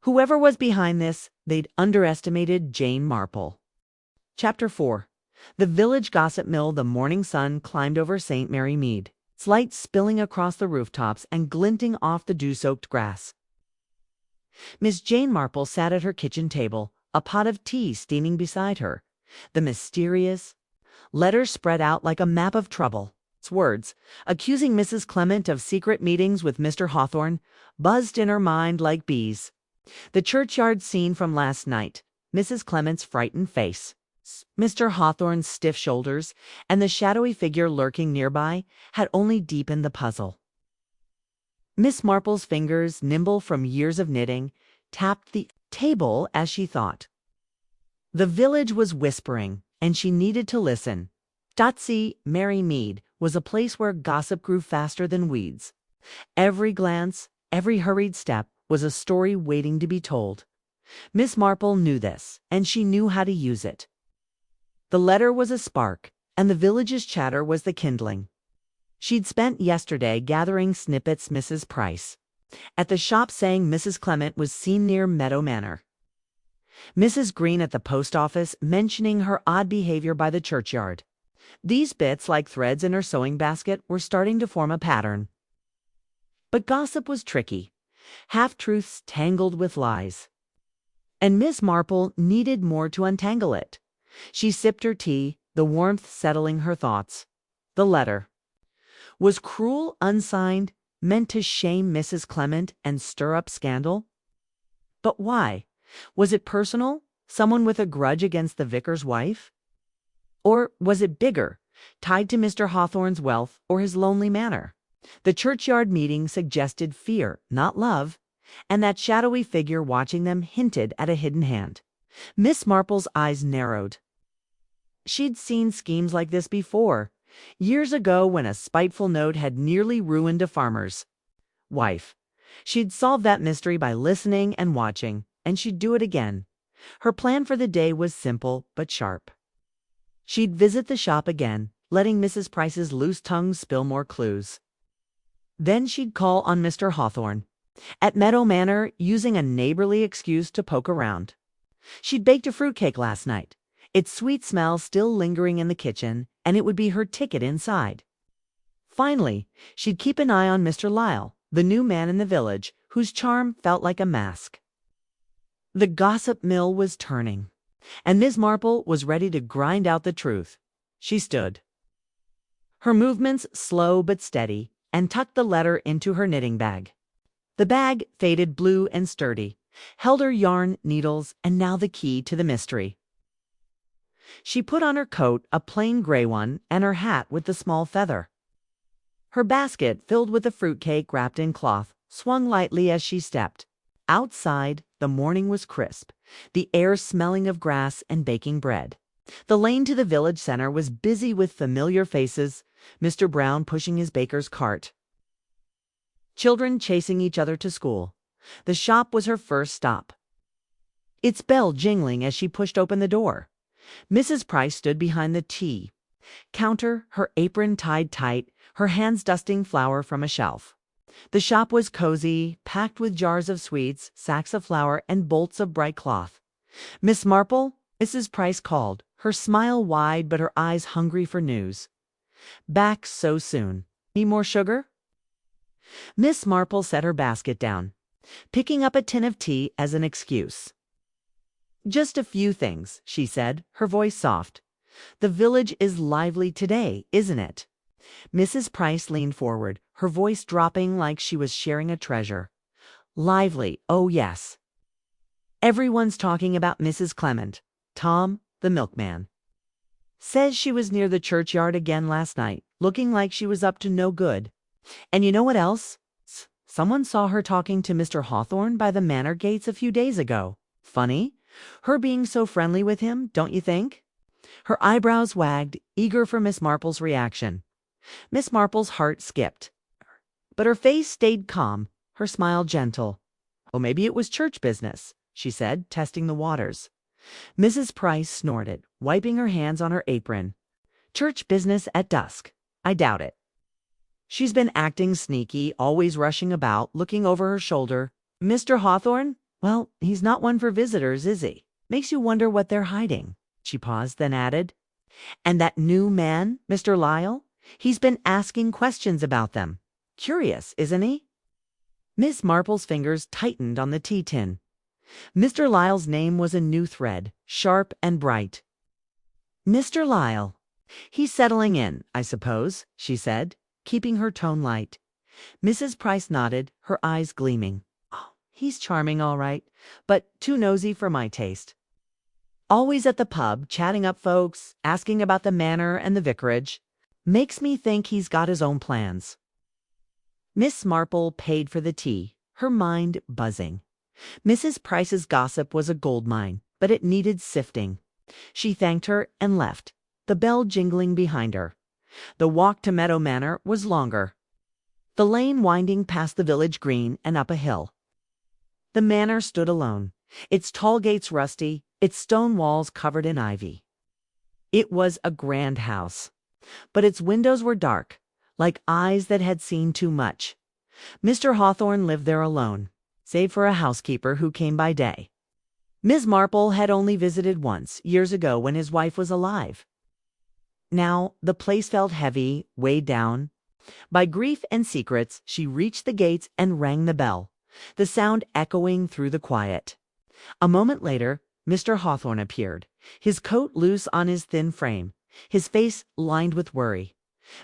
Whoever was behind this, they'd underestimated Jane Marple. Chapter 4. The village gossip mill. The morning sun climbed over St. Mary Mead, its light spilling across the rooftops and glinting off the dew-soaked grass. Miss Jane Marple sat at her kitchen table, a pot of tea steaming beside her. The mysterious letter spread out like a map of trouble. Its words, accusing Mrs. Clement of secret meetings with Mr. Hawthorne, buzzed in her mind like bees. The churchyard scene from last night, Mrs. Clement's frightened face, Mr. Hawthorne's stiff shoulders, and the shadowy figure lurking nearby had only deepened the puzzle. Miss Marple's fingers, nimble from years of knitting, tapped the table as she thought. The village was whispering, and she needed to listen. St. Mary Mead was a place where gossip grew faster than weeds. Every glance, every hurried step was a story waiting to be told. Miss Marple knew this, and she knew how to use it. The letter was a spark, and the village's chatter was the kindling. She'd spent yesterday gathering snippets. Mrs. Price at the shop saying Mrs. Clement was seen near Meadow Manor. Mrs. Green at the post office mentioning her odd behavior by the churchyard. These bits, like threads in her sewing basket, were starting to form a pattern. But gossip was tricky. Half-truths tangled with lies. And Miss Marple needed more to untangle it. She sipped her tea, the warmth settling her thoughts. The letter was cruel, unsigned, meant to shame Mrs. Clement and stir up scandal. But why? Was it personal? Someone with a grudge against the vicar's wife? Or was it bigger, tied to Mr. Hawthorne's wealth or his lonely manor? The churchyard meeting suggested fear, not love, and that shadowy figure watching them hinted at a hidden hand. Miss Marple's eyes narrowed. She'd seen schemes like this before, years ago when a spiteful note had nearly ruined a farmer's wife. She'd solved that mystery by listening and watching, and she'd do it again. Her plan for the day was simple but sharp. She'd visit the shop again, letting Mrs. Price's loose tongue spill more clues. Then she'd call on Mr. Hawthorne at Meadow Manor, using a neighborly excuse to poke around. She'd baked a fruitcake last night, its sweet smell still lingering in the kitchen, and it would be her ticket inside. Finally, she'd keep an eye on Mr. Lyle, the new man in the village, whose charm felt like a mask. The gossip mill was turning, and Miss Marple was ready to grind out the truth. She stood, her movements slow but steady, and tucked the letter into her knitting bag. The bag, faded blue and sturdy, held her yarn, needles, and now the key to the mystery. She put on her coat, a plain gray one, and her hat with the small feather. Her basket, filled with a fruitcake wrapped in cloth, swung lightly as she stepped. Outside, the morning was crisp, the air smelling of grass and baking bread. The lane to the village center was busy with familiar faces, Mr. Brown pushing his baker's cart, children chasing each other to school. The shop was her first stop, its bell jingling as she pushed open the door. Mrs. Price stood behind the tea counter, her apron tied tight, her hands dusting flour from a shelf. The shop was cozy, packed with jars of sweets, sacks of flour, and bolts of bright cloth. "Miss Marple," Mrs. Price called, her smile wide but her eyes hungry for news. "Back so soon. Need more sugar?" Miss Marple set her basket down, picking up a tin of tea as an excuse. "Just a few things," she said, her voice soft. "The village is lively today, isn't it?" Mrs. Price leaned forward, her voice dropping like she was sharing a treasure. "Lively, oh yes. Everyone's talking about Mrs. Clement, Tom, the milkman. Says she was near the churchyard again last night, looking like she was up to no good. And you know what else? Someone saw her talking to Mr. Hawthorne by the manor gates a few days ago. Funny, her being so friendly with him, don't you think?" Her eyebrows wagged, eager for Miss Marple's reaction. Miss Marple's heart skipped, but her face stayed calm, her smile gentle. "Oh, maybe it was church business," she said, testing the waters. Mrs. Price snorted, wiping her hands on her apron. "Church business at dusk? I doubt it. She's been acting sneaky, always rushing about, looking over her shoulder. Mr. Hawthorne? Well, he's not one for visitors, is he? Makes you wonder what they're hiding." She paused, then added, "And that new man, Mr. Lyle? He's been asking questions about them. Curious, isn't he?" Miss Marple's fingers tightened on the tea tin. Mr. Lyle's name was a new thread, sharp and bright. "Mr. Lyle. He's settling in, I suppose," she said, keeping her tone light. Mrs. Price nodded, her eyes gleaming. "Oh, he's charming, all right, but too nosy for my taste. Always at the pub, chatting up folks, asking about the manor and the vicarage. Makes me think he's got his own plans." Miss Marple paid for the tea, her mind buzzing. Mrs. Price's gossip was a goldmine, but it needed sifting. She thanked her and left, the bell jingling behind her. The walk to Meadow Manor was longer, the lane winding past the village green and up a hill. The manor stood alone, its tall gates rusty, its stone walls covered in ivy. It was a grand house, but its windows were dark, like eyes that had seen too much. Mr. Hawthorne lived there alone, save for a housekeeper who came by day. Miss Marple had only visited once, years ago, when his wife was alive. Now the place felt heavy, weighed down. By grief and secrets, she reached the gates and rang the bell, the sound echoing through the quiet. A moment later, Mr. Hawthorne appeared, his coat loose on his thin frame, his face lined with worry.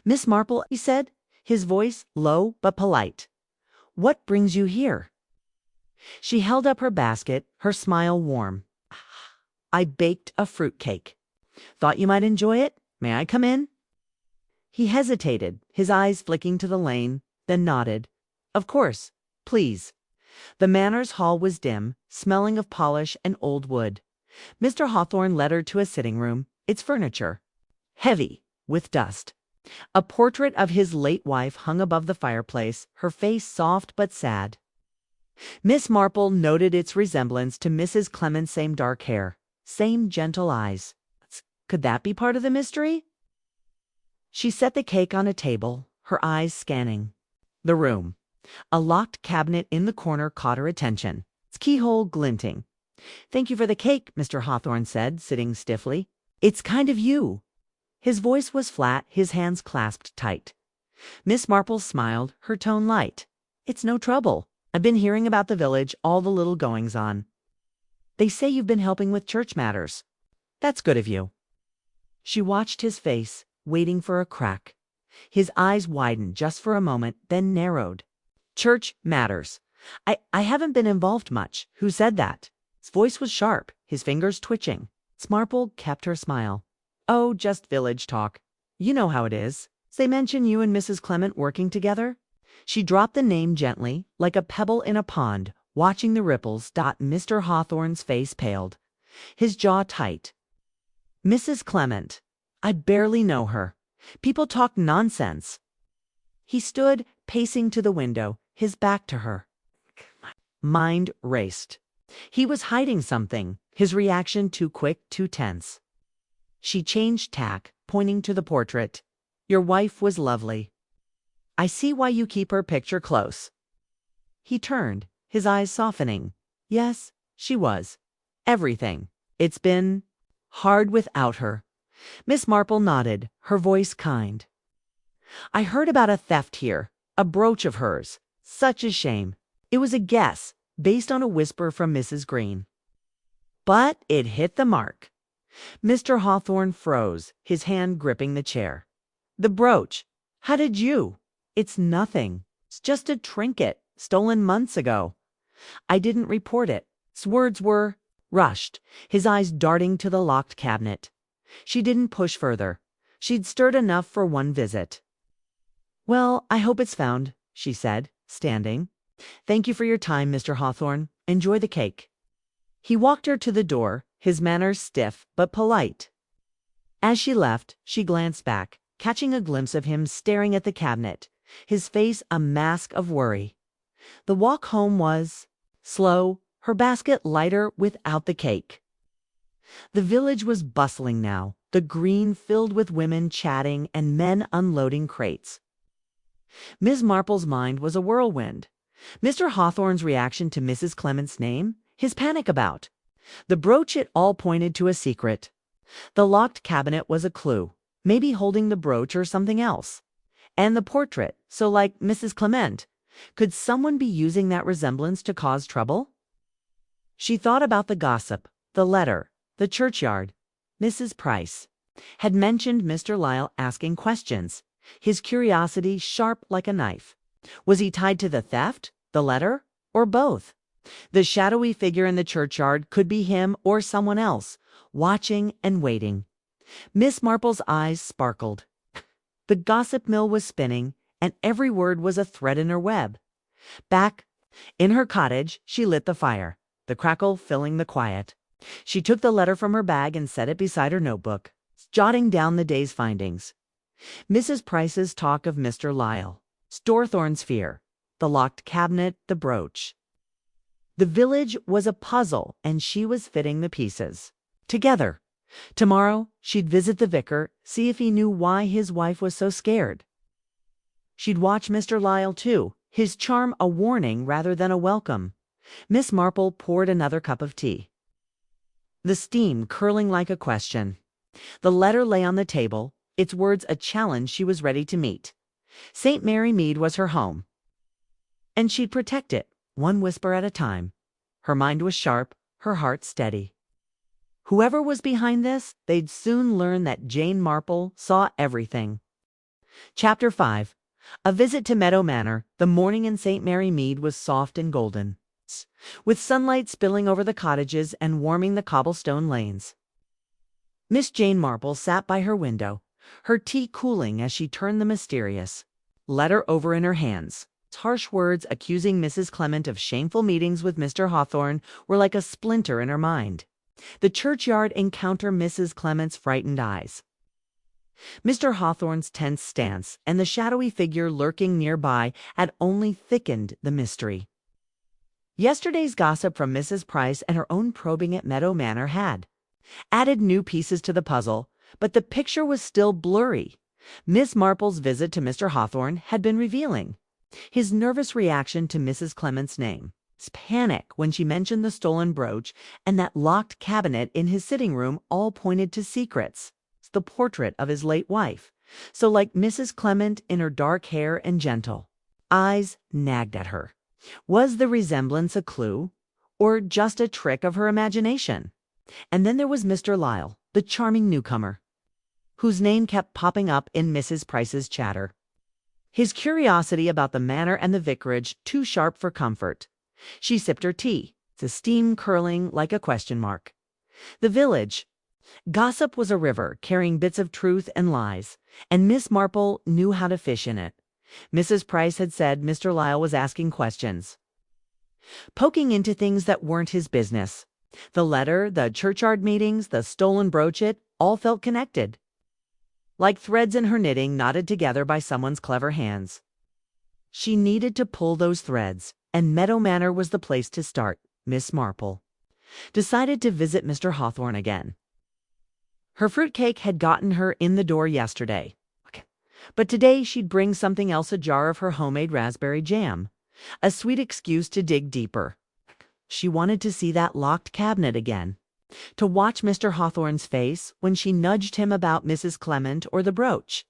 "Miss Marple," he said, his voice low but polite. "What brings you here?" She held up her basket, her smile warm. "I baked a fruit cake. Thought you might enjoy it. May I come in?" He hesitated, his eyes flicking to the lane, then nodded. "Of course. Please." The manor's hall was dim, smelling of polish and old wood. Mr. Hawthorne led her to a sitting room, its furniture heavy with dust. A portrait of his late wife hung above the fireplace, her face soft but sad. Miss Marple noted its resemblance to Mrs. Clement's same dark hair, same gentle eyes. Could that be part of the mystery? She set the cake on a table, her eyes scanning the room. A locked cabinet in the corner caught her attention, its keyhole glinting. "Thank you for the cake," Mr. Hawthorne said, sitting stiffly. "It's kind of you." His voice was flat, his hands clasped tight. Miss Marple smiled, her tone light. "It's no trouble. I've been hearing about the village, all the little goings-on. They say you've been helping with church matters. That's good of you." She watched his face, waiting for a crack. His eyes widened just for a moment, then narrowed. "Church matters. I haven't been involved much. Who said that?" His voice was sharp, his fingers twitching. Miss Marple kept her smile. "Oh, just village talk. You know how it is. They mention you and Mrs. Clement working together." She dropped the name gently, like a pebble in a pond, watching the ripples dot. Mr. Hawthorne's face paled, his jaw tight. "Mrs. Clement. I barely know her. People talk nonsense." He stood, pacing to the window, his back to her. Mind raced. He was hiding something, his reaction too quick, too tense. She changed tack, pointing to the portrait. "Your wife was lovely. I see why you keep her picture close." He turned, his eyes softening. "Yes, she was. Everything. It's been hard without her." Miss Marple nodded, her voice kind. "I heard about a theft here, a brooch of hers. Such a shame. It was a guess, based on a whisper from Mrs. Green. But it hit the mark." Mr. Hawthorne froze, his hand gripping the chair. "The brooch. How did you?" "It's nothing. It's just a trinket, stolen months ago. I didn't report it." His words were rushed, his eyes darting to the locked cabinet. She didn't push further. She'd stirred enough for one visit. "Well, I hope it's found," she said, standing. "Thank you for your time, Mr. Hawthorne. Enjoy the cake." He walked her to the door, his manners stiff but polite. As she left, she glanced back, catching a glimpse of him staring at the cabinet, his face a mask of worry. The walk home was slow, her basket lighter without the cake. The village was bustling now, the green filled with women chatting and men unloading crates. Miss Marple's mind was a whirlwind. Mr. Hawthorne's reaction to Mrs. Clement's name, his panic about the brooch, it all pointed to a secret. The locked cabinet was a clue, maybe holding the brooch or something else. And the portrait, so like Mrs. Clement. Could someone be using that resemblance to cause trouble? She thought about the gossip, the letter, the churchyard. Mrs. Price had mentioned Mr. Lyle asking questions, his curiosity sharp like a knife. Was he tied to the theft, the letter, or both? The shadowy figure in the churchyard could be him or someone else, watching and waiting. Miss Marple's eyes sparkled. The gossip mill was spinning, and every word was a thread in her web. Back in her cottage, she lit the fire, the crackle filling the quiet. She took the letter from her bag and set it beside her notebook, jotting down the day's findings. Mrs. Price's talk of Mr. Lyle, Storthorn's fear, the locked cabinet, the brooch. The village was a puzzle, and she was fitting the pieces together. Tomorrow, she'd visit the vicar, see if he knew why his wife was so scared. She'd watch Mr. Lyle, too, his charm a warning rather than a welcome. Miss Marple poured another cup of tea, the steam curling like a question. The letter lay on the table, its words a challenge she was ready to meet. St. Mary Mead was her home, and she'd protect it, one whisper at a time. Her mind was sharp, her heart steady. Whoever was behind this, they'd soon learn that Jane Marple saw everything. Chapter 5. A visit to Meadow Manor. The morning in St. Mary Mead was soft and golden, with sunlight spilling over the cottages and warming the cobblestone lanes. Miss Jane Marple sat by her window, her tea cooling as she turned the mysterious letter over in her hands. Harsh words accusing Mrs. Clement of shameful meetings with Mr. Hawthorne were like a splinter in her mind. The churchyard encounter, Mrs. Clement's frightened eyes, Mr. Hawthorne's tense stance, and the shadowy figure lurking nearby had only thickened the mystery. Yesterday's gossip from Mrs. Price and her own probing at Meadow Manor had added new pieces to the puzzle, but the picture was still blurry. Miss Marple's visit to Mr. Hawthorne had been revealing. His nervous reaction to Mrs. Clement's name, his panic when she mentioned the stolen brooch, and that locked cabinet in his sitting room all pointed to secrets. The portrait of his late wife, so like Mrs. Clement in her dark hair and gentle eyes, nagged at her. Was the resemblance a clue, or just a trick of her imagination? And then there was Mr. Lyle, the charming newcomer, whose name kept popping up in Mrs. Price's chatter. His curiosity about the manor and the vicarage too sharp for comfort. She sipped her tea, the steam curling like a question mark. The village gossip was a river carrying bits of truth and lies, and Miss Marple knew how to fish in it. Mrs. Price had said Mr. Lyle was asking questions, poking into things that weren't his business. The letter, the churchyard meetings, the stolen brooch, it all felt connected, like threads in her knitting knotted together by someone's clever hands. She needed to pull those threads, and Meadow Manor was the place to start. Miss Marple decided to visit Mr. Hawthorne again. Her fruitcake had gotten her in the door yesterday, but today she'd bring something else, a jar of her homemade raspberry jam, a sweet excuse to dig deeper. She wanted to see that locked cabinet again, to watch Mr. Hawthorne's face when she nudged him about Mrs. Clement or the brooch.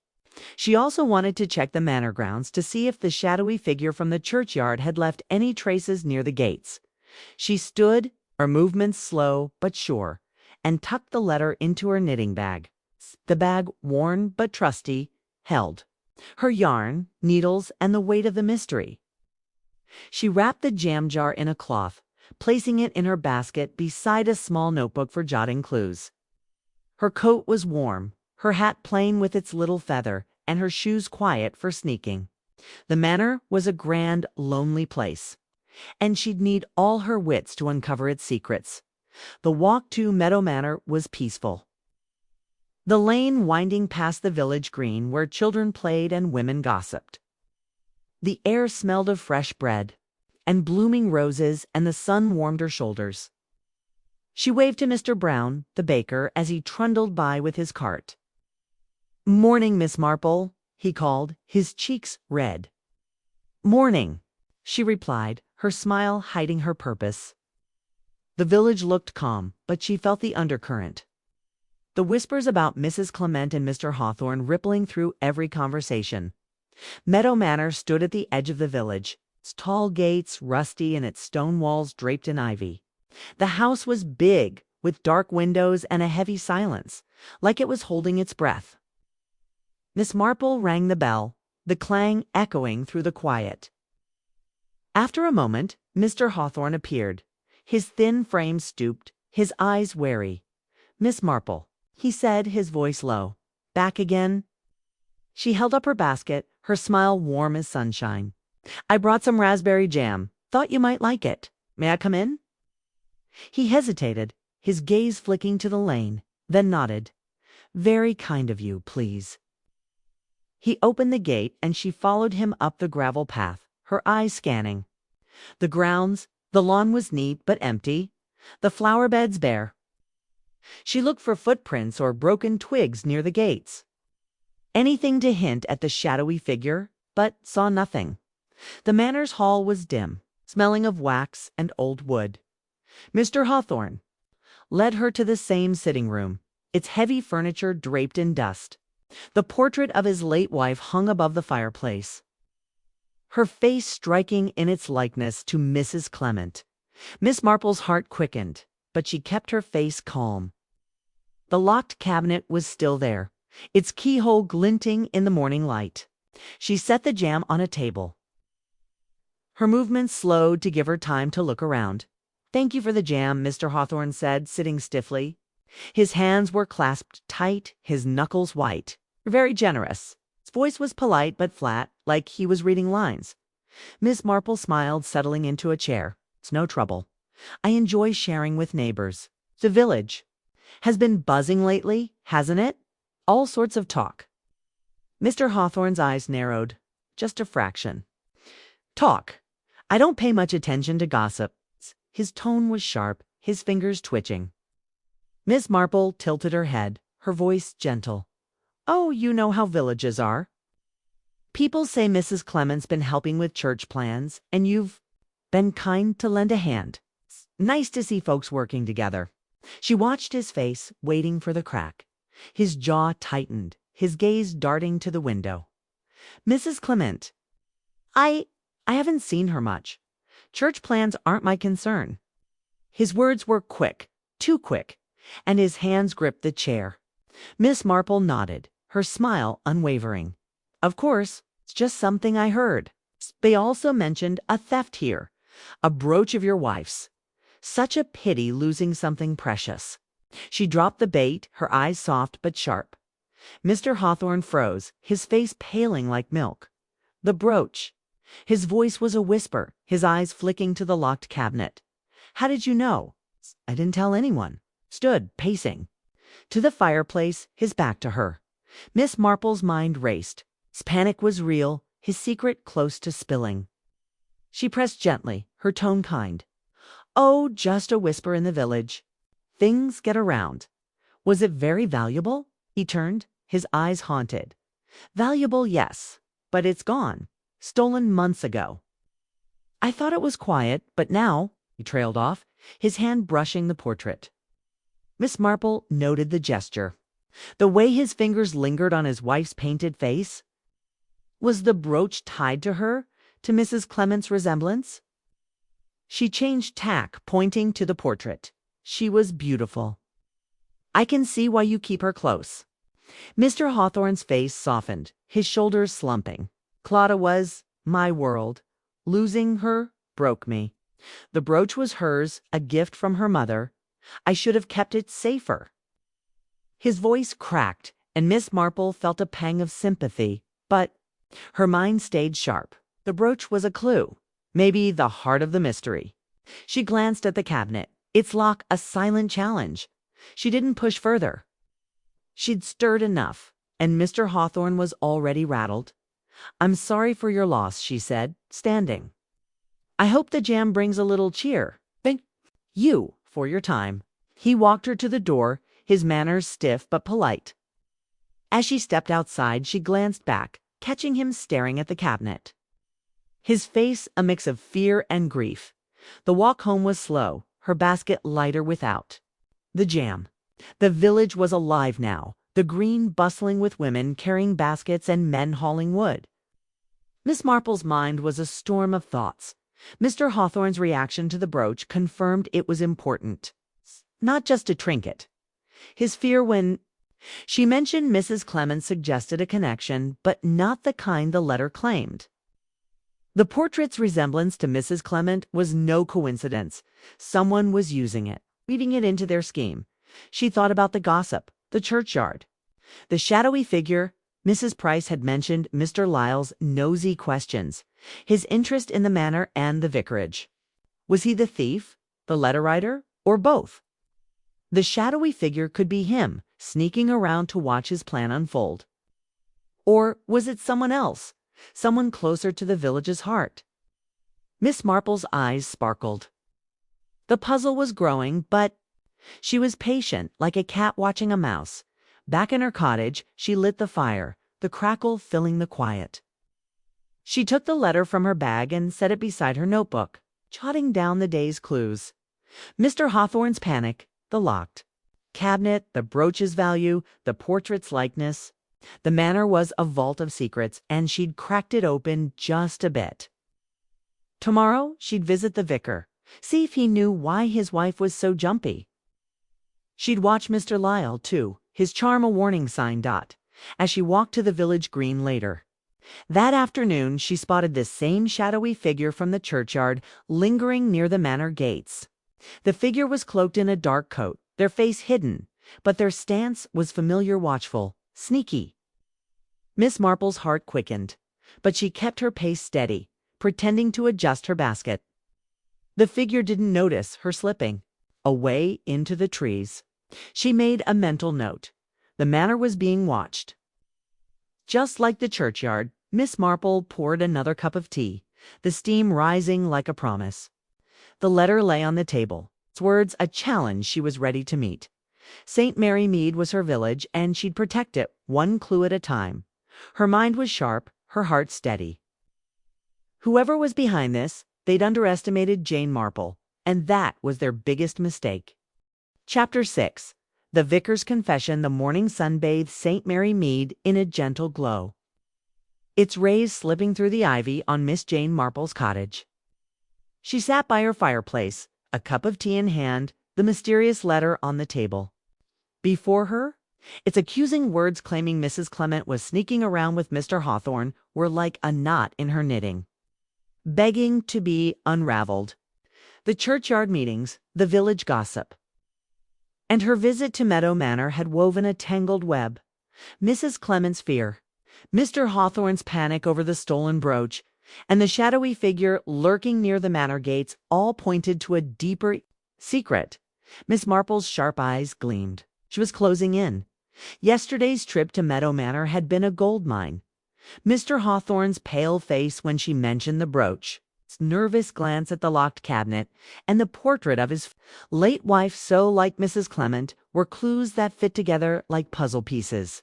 She also wanted to check the manor grounds to see if the shadowy figure from the churchyard had left any traces near the gates. She stood, her movements slow but sure, and tucked the letter into her knitting bag. The bag, worn but trusty, held her yarn, needles, and the weight of the mystery. She wrapped the jam jar in a cloth, placing it in her basket beside a small notebook for jotting clues. Her coat was warm, her hat plain with its little feather, and her shoes quiet for sneaking. The manor was a grand, lonely place, and she'd need all her wits to uncover its secrets. The walk to Meadow Manor was peaceful. The lane winding past the village green where children played and women gossiped. The air smelled of fresh bread and blooming roses, and the sun warmed her shoulders. She waved to Mr. Brown, the baker, as he trundled by with his cart. "Morning, Miss Marple," he called, his cheeks red. "Morning," she replied, her smile hiding her purpose. The village looked calm, but she felt the undercurrent. The whispers about Mrs. Clement and Mr. Hawthorne rippling through every conversation. Meadow Manor stood at the edge of the village, its tall gates rusty and its stone walls draped in ivy. The house was big, with dark windows and a heavy silence, like it was holding its breath. Miss Marple rang the bell, the clang echoing through the quiet. After a moment, Mr. Hawthorne appeared, his thin frame stooped, his eyes wary. "Miss Marple," he said, his voice low. "Back again?" She held up her basket, her smile warm as sunshine. "I brought some raspberry jam. Thought you might like it. May I come in?" He hesitated, his gaze flicking to the lane, then nodded. "Very kind of you, please." He opened the gate and she followed him up the gravel path, her eyes scanning. The grounds, the lawn was neat but empty, the flower beds bare. She looked for footprints or broken twigs near the gates. Anything to hint at the shadowy figure, but saw nothing. The manor's hall was dim, smelling of wax and old wood. Mr. Hawthorne led her to the same sitting room, its heavy furniture draped in dust. The portrait of his late wife hung above the fireplace, her face striking in its likeness to Mrs. Clement. Miss Marple's heart quickened, but she kept her face calm. The locked cabinet was still there, its keyhole glinting in the morning light. She set the jam on a table. Her movements slowed to give her time to look around. "Thank you for the jam," Mr. Hawthorne said, sitting stiffly. His hands were clasped tight, his knuckles white. "Very generous." His voice was polite but flat, like he was reading lines. Miss Marple smiled, settling into a chair. "It's no trouble. I enjoy sharing with neighbors. The village has been buzzing lately, hasn't it? All sorts of talk." Mr. Hawthorne's eyes narrowed, just a fraction. "Talk. I don't pay much attention to gossip." His tone was sharp, his fingers twitching. Miss Marple tilted her head, her voice gentle. "Oh, you know how villages are. People say Mrs. Clement's been helping with church plans, and you've been kind to lend a hand. It's nice to see folks working together." She watched his face, waiting for the crack. His jaw tightened, his gaze darting to the window. "Mrs. Clement, I haven't seen her much. Church plans aren't my concern." His words were quick, too quick, and his hands gripped the chair. Miss Marple nodded, her smile unwavering. "Of course, it's just something I heard. They also mentioned a theft here, a brooch of your wife's. Such a pity losing something precious." She dropped the bait, her eyes soft but sharp. Mr. Hawthorne froze, his face paling like milk. "The brooch." His voice was a whisper, his eyes flicking to the locked cabinet. "How did you know?" "I didn't tell anyone." Stood, pacing to the fireplace, his back to her. Miss Marple's mind raced. His panic was real, his secret close to spilling. She pressed gently, her tone kind. "Oh, just a whisper in the village. Things get around." "Was it very valuable?" He turned, his eyes haunted. "Valuable, yes, but it's gone. Stolen months ago." "I thought it was quiet, but now," he trailed off, his hand brushing the portrait. Miss Marple noted the gesture, the way his fingers lingered on his wife's painted face. Was the brooch tied to her, to Mrs. Clement's resemblance? She changed tack, pointing to the portrait. She was beautiful. "I can see why you keep her close." Mr. Hawthorne's face softened, his shoulders slumping. "Claudia was my world. Losing her broke me. The brooch was hers, a gift from her mother. I should have kept it safer." His voice cracked, and Miss Marple felt a pang of sympathy, but her mind stayed sharp. The brooch was a clue, maybe the heart of the mystery. She glanced at the cabinet, its lock a silent challenge. She didn't push further. She'd stirred enough, and Mr. Hawthorne was already rattled. "I'm sorry for your loss," she said, standing. "I hope the jam brings a little cheer. Thank you for your time." He walked her to the door, his manners stiff but polite. As she stepped outside, she glanced back, catching him staring at the cabinet. His face a mix of fear and grief. The walk home was slow, her basket lighter without. The jam. The village was alive now, the green bustling with women carrying baskets and men hauling wood. Miss Marple's mind was a storm of thoughts. Mr. Hawthorne's reaction to the brooch confirmed it was important. Not just a trinket. His fear when she mentioned Mrs. Clement suggested a connection, but not the kind the letter claimed. The portrait's resemblance to Mrs. Clement was no coincidence. Someone was using it, weaving it into their scheme. She thought about the gossip, the churchyard. The shadowy figure. Mrs. Price had mentioned Mr. Lyle's nosy questions, his interest in the manor and the vicarage. Was he the thief, the letter writer, or both? The shadowy figure could be him, sneaking around to watch his plan unfold. Or was it someone else, someone closer to the village's heart? Miss Marple's eyes sparkled. The puzzle was growing, but she was patient, like a cat watching a mouse. Back in her cottage, she lit the fire, the crackle filling the quiet. She took the letter from her bag and set it beside her notebook, jotting down the day's clues. Mr. Hawthorne's panic, the locked cabinet, the brooch's value, the portrait's likeness. The manor was a vault of secrets, and she'd cracked it open just a bit. Tomorrow, she'd visit the vicar, see if he knew why his wife was so jumpy. She'd watch Mr. Lyle, too, his charm a warning sign. As she walked to the village green later. That afternoon, she spotted this same shadowy figure from the churchyard, lingering near the manor gates. The figure was cloaked in a dark coat, their face hidden, but their stance was familiar, watchful, sneaky. Miss Marple's heart quickened, but she kept her pace steady, pretending to adjust her basket. The figure didn't notice her slipping away into the trees. She made a mental note. The manor was being watched. Just like the churchyard, Miss Marple poured another cup of tea, the steam rising like a promise. The letter lay on the table, its words a challenge she was ready to meet. St. Mary Mead was her village, and she'd protect it, one clue at a time. Her mind was sharp, her heart steady. Whoever was behind this, they'd underestimated Jane Marple, and that was their biggest mistake. Chapter 6. The Vicar's Confession. The morning sun bathed St. Mary Mead in a gentle glow, its rays slipping through the ivy on Miss Jane Marple's cottage. She sat by her fireplace, a cup of tea in hand, the mysterious letter on the table. Before her, its accusing words claiming Mrs. Clement was sneaking around with Mr. Hawthorne were like a knot in her knitting, begging to be unraveled. The churchyard meetings, the village gossip, and her visit to Meadow Manor had woven a tangled web. Mrs. Clement's fear, Mr. Hawthorne's panic over the stolen brooch, and the shadowy figure lurking near the manor gates all pointed to a deeper secret. Miss Marple's sharp eyes gleamed. She was closing in. Yesterday's trip to Meadow Manor had been a gold mine. Mr. Hawthorne's pale face when she mentioned the brooch, its nervous glance at the locked cabinet, and the portrait of his late wife so like Mrs. Clement were clues that fit together like puzzle pieces.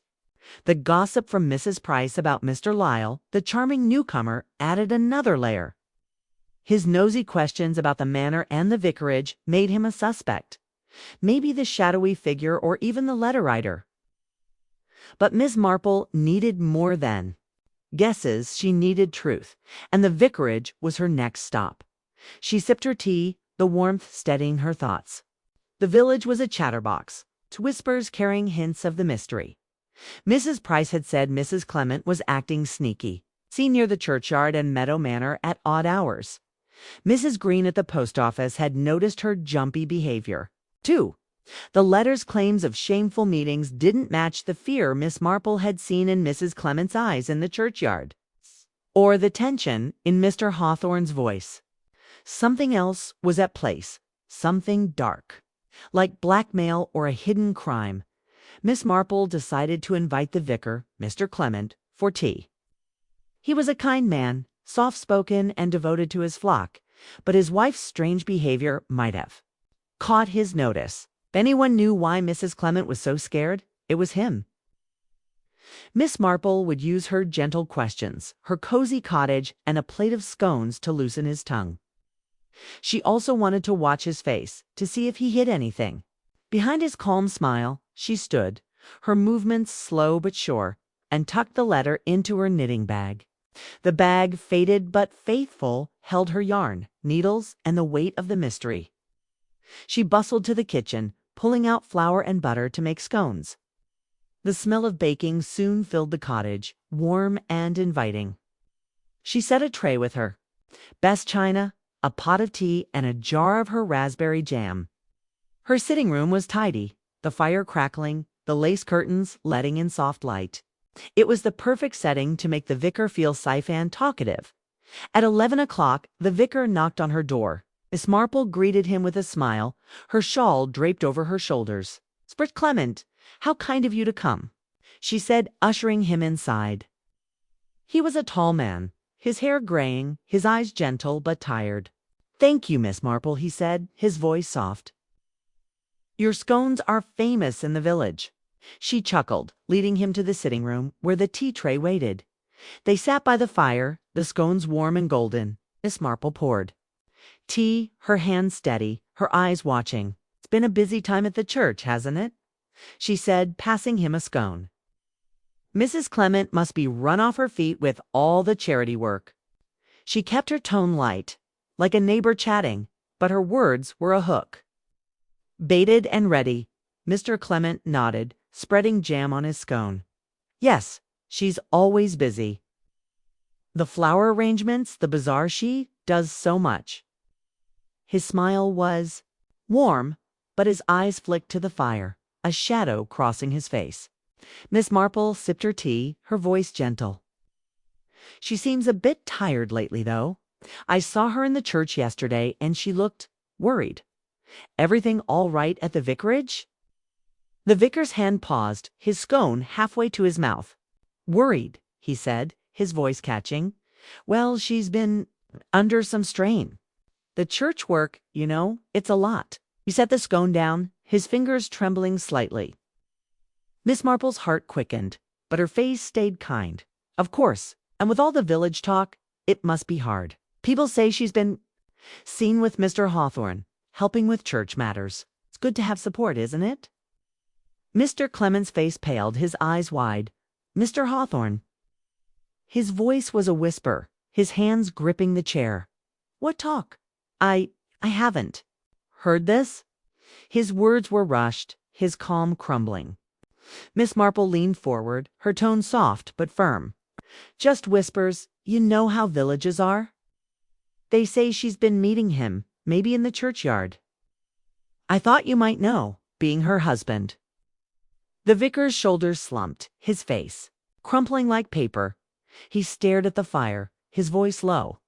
The gossip from Mrs. Price about Mr. Lyle, the charming newcomer, added another layer. His nosy questions about the manor and the vicarage made him a suspect. Maybe the shadowy figure or even the letter writer. But Miss Marple needed more than guesses. She needed truth, and the vicarage was her next stop. She sipped her tea, the warmth steadying her thoughts. The village was a chatterbox, to whispers carrying hints of the mystery. Mrs. Price had said Mrs. Clement was acting sneaky, seen near the churchyard and Meadow Manor at odd hours. Mrs. Green at the post office had noticed her jumpy behavior, too, The letter's claims of shameful meetings didn't match the fear Miss Marple had seen in Mrs. Clement's eyes in the churchyard, or the tension in Mr. Hawthorne's voice. Something else was at place, something dark, like blackmail or a hidden crime. Miss Marple decided to invite the vicar, Mr. Clement, for tea. He was a kind man, soft-spoken and devoted to his flock, but his wife's strange behavior might have caught his notice. If anyone knew why Mrs. Clement was so scared, it was him. Miss Marple would use her gentle questions, her cozy cottage, and a plate of scones to loosen his tongue. She also wanted to watch his face, to see if he hid anything. Behind his calm smile, she stood, her movements slow but sure, and tucked the letter into her knitting bag. The bag, faded but faithful, held her yarn, needles, and the weight of the mystery. She bustled to the kitchen, pulling out flour and butter to make scones. The smell of baking soon filled the cottage, warm and inviting. She set a tray with her best china, a pot of tea, and a jar of her raspberry jam. Her sitting room was tidy, the fire crackling, the lace curtains letting in soft light. It was the perfect setting to make the vicar feel safe and talkative. At 11 o'clock, the vicar knocked on her door. Miss Marple greeted him with a smile, her shawl draped over her shoulders. "Mr. Clement, how kind of you to come," she said, ushering him inside. He was a tall man, his hair graying, his eyes gentle but tired. "Thank you, Miss Marple," he said, his voice soft. "Your scones are famous in the village." She chuckled, leading him to the sitting room, where the tea tray waited. They sat by the fire, the scones warm and golden. Miss Marple poured tea, her hands steady, her eyes watching. "It's been a busy time at the church, hasn't it?" she said, passing him a scone. Mrs. Clement must be run off her feet with all the charity work. She kept her tone light, like a neighbor chatting, but her words were a hook. Baited and ready, Mr. Clement nodded, spreading jam on his scone. "Yes, she's always busy. The flower arrangements, the bazaar, she does so much." His smile was warm, but his eyes flicked to the fire, a shadow crossing his face. Miss Marple sipped her tea, her voice gentle. "She seems a bit tired lately, though. I saw her in the church yesterday, and she looked worried. Everything all right at the vicarage?" The vicar's hand paused, his scone halfway to his mouth. "Worried," he said, his voice catching. "Well, she's been under some strain. The church work, you know, it's a lot." He set the scone down, his fingers trembling slightly. Miss Marple's heart quickened, but her face stayed kind. "Of course, and with all the village talk, it must be hard. People say she's been seen with Mr. Hawthorne, helping with church matters. It's good to have support, isn't it?" Mr. Clement's face paled, his eyes wide. "Mr. Hawthorne." His voice was a whisper, his hands gripping the chair. "What talk? I haven't heard this." His words were rushed, his calm crumbling. Miss Marple leaned forward, her tone soft but firm. "Just whispers. You know how villages are. They say she's been meeting him, maybe in the churchyard. I thought you might know, being her husband." The vicar's shoulders slumped, his face crumpling like paper. He stared at the fire, his voice low.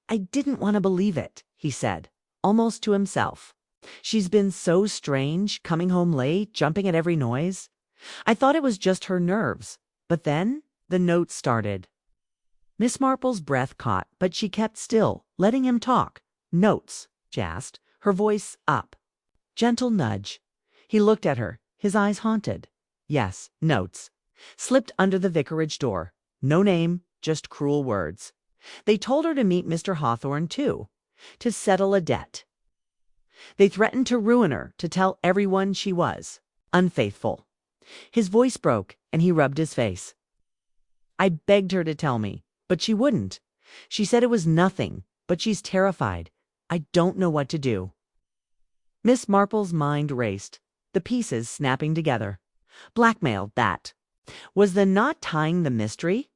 I didn't want to believe it," he said, almost to himself. "She's been so strange, coming home late, jumping at every noise. I thought it was just her nerves. But then the note started." Miss Marple's breath caught, but she kept still, letting him talk. "Notes," she asked, her voice up. Gentle nudge. He looked at her, his eyes haunted. "Yes, notes. Slipped under the vicarage door. No name, just cruel words. They told her to meet Mr. Hawthorne, too, to settle a debt. They threatened to ruin her, to tell everyone she was unfaithful." His voice broke, and he rubbed his face. "I begged her to tell me, but she wouldn't. She said it was nothing, but she's terrified. I don't know what to do." Miss Marple's mind raced, the pieces snapping together. Blackmail, that. Was the knot tying the mystery?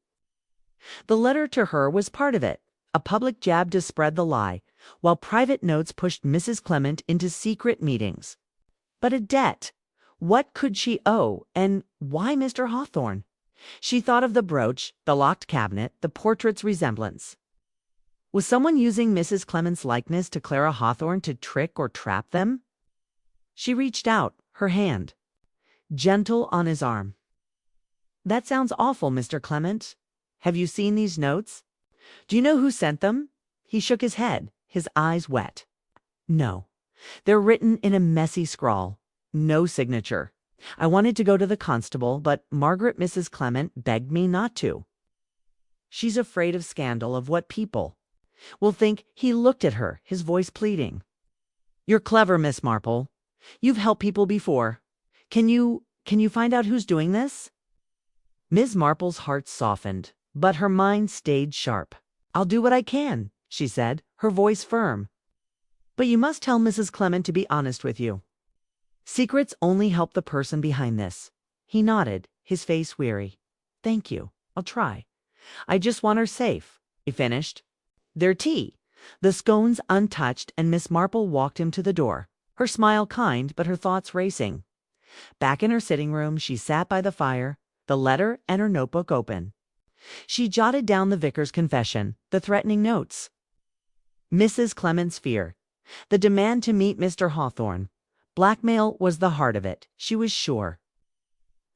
The letter to her was part of it, a public jab to spread the lie, while private notes pushed Mrs. Clement into secret meetings. But a debt. What could she owe, and why Mr. Hawthorne? She thought of the brooch, the locked cabinet, the portrait's resemblance. Was someone using Mrs. Clement's likeness to Clara Hawthorne to trick or trap them? She reached out, her hand gentle on his arm. "That sounds awful, Mr. Clement. Have you seen these notes? Do you know who sent them?" He shook his head, his eyes wet. "No. They're written in a messy scrawl. No signature. I wanted to go to the constable, but Margaret Mrs. Clement begged me not to. She's afraid of scandal, of what people will think." He looked at her, his voice pleading. "You're clever, Miss Marple. You've helped people before. Can you find out who's doing this?" Miss Marple's heart softened, but her mind stayed sharp. "I'll do what I can," she said, her voice firm. "But you must tell Mrs. Clement to be honest with you. Secrets only help the person behind this." He nodded, his face weary. "Thank you. I'll try. I just want her safe." He finished their tea, the scones untouched, and Miss Marple walked him to the door, her smile kind but her thoughts racing. Back in her sitting room, she sat by the fire, the letter and her notebook open. She jotted down the vicar's confession, the threatening notes, Mrs. Clement's fear, the demand to meet Mr. Hawthorne. Blackmail was the heart of it, she was sure.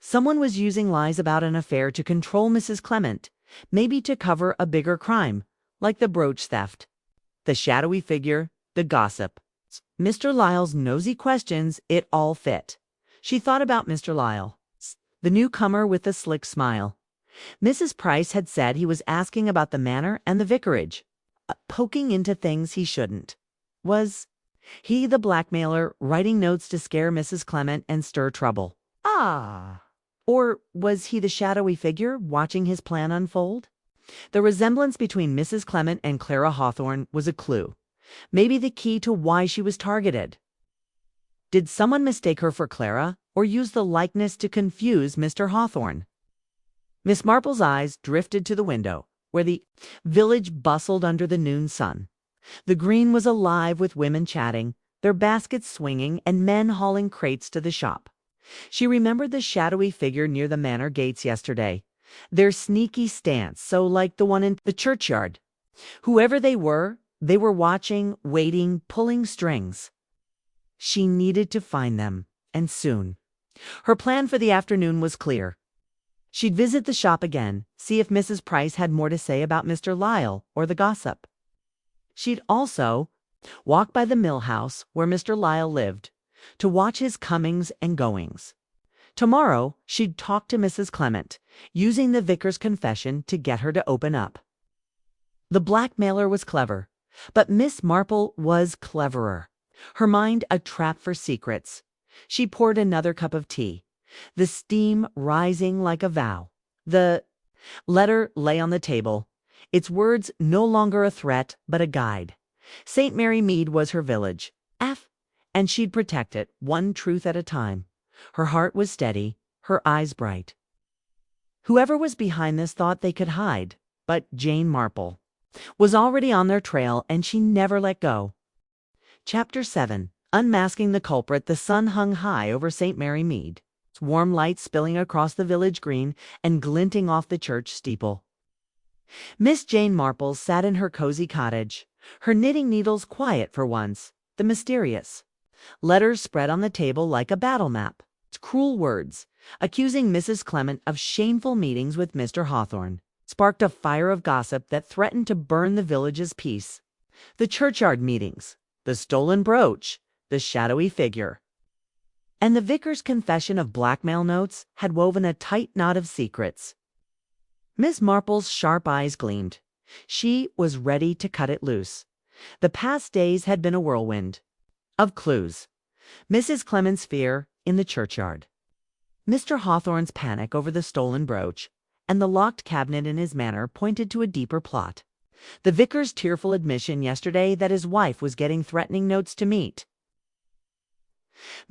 Someone was using lies about an affair to control Mrs. Clement, maybe to cover a bigger crime, like the brooch theft, the shadowy figure, the gossip. Mr. Lyle's nosy questions, it all fit. She thought about Mr. Lyle, the newcomer with the slick smile. Mrs. Price had said he was asking about the manor and the vicarage, poking into things he shouldn't. Was he the blackmailer, writing notes to scare Mrs. Clement and stir trouble? Or was he the shadowy figure watching his plan unfold? The resemblance between Mrs. Clement and Clara Hawthorne was a clue, maybe the key to why she was targeted. Did someone mistake her for Clara, or use the likeness to confuse Mr. Hawthorne? Miss Marple's eyes drifted to the window, where the village bustled under the noon sun. The green was alive with women chatting, their baskets swinging, and men hauling crates to the shop. She remembered the shadowy figure near the manor gates yesterday, their sneaky stance so like the one in the churchyard. Whoever they were watching, waiting, pulling strings. She needed to find them, and soon. Her plan for the afternoon was clear. She'd visit the shop again, see if Mrs. Price had more to say about Mr. Lyle or the gossip. She'd also walk by the mill house where Mr. Lyle lived, to watch his comings and goings. Tomorrow, she'd talk to Mrs. Clement, using the vicar's confession to get her to open up. The blackmailer was clever, but Miss Marple was cleverer. Her mind a trap for secrets. She poured another cup of tea, the steam rising like a vow. The letter lay on the table, its words no longer a threat but a guide. St. Mary Mead was her village, and she'd protect it, one truth at a time. Her heart was steady, her eyes bright. Whoever was behind this thought they could hide, but Jane Marple was already on their trail, and she never let go. Chapter 7. Unmasking the culprit. The sun hung high over St. Mary Mead, its warm light spilling across the village green and glinting off the church steeple. Miss Jane Marple sat in her cozy cottage, her knitting needles quiet for once, the mysterious letters spread on the table like a battle map. Its cruel words, accusing Mrs. Clement of shameful meetings with Mr. Hawthorne, sparked a fire of gossip that threatened to burn the village's peace. The churchyard meetings, the stolen brooch, the shadowy figure, and the vicar's confession of blackmail notes had woven a tight knot of secrets. Miss Marple's sharp eyes gleamed. She was ready to cut it loose. The past days had been a whirlwind of clues. Mrs. Clement's fear in the churchyard, Mr. Hawthorne's panic over the stolen brooch, and the locked cabinet in his manor pointed to a deeper plot. The vicar's tearful admission yesterday that his wife was getting threatening notes to meet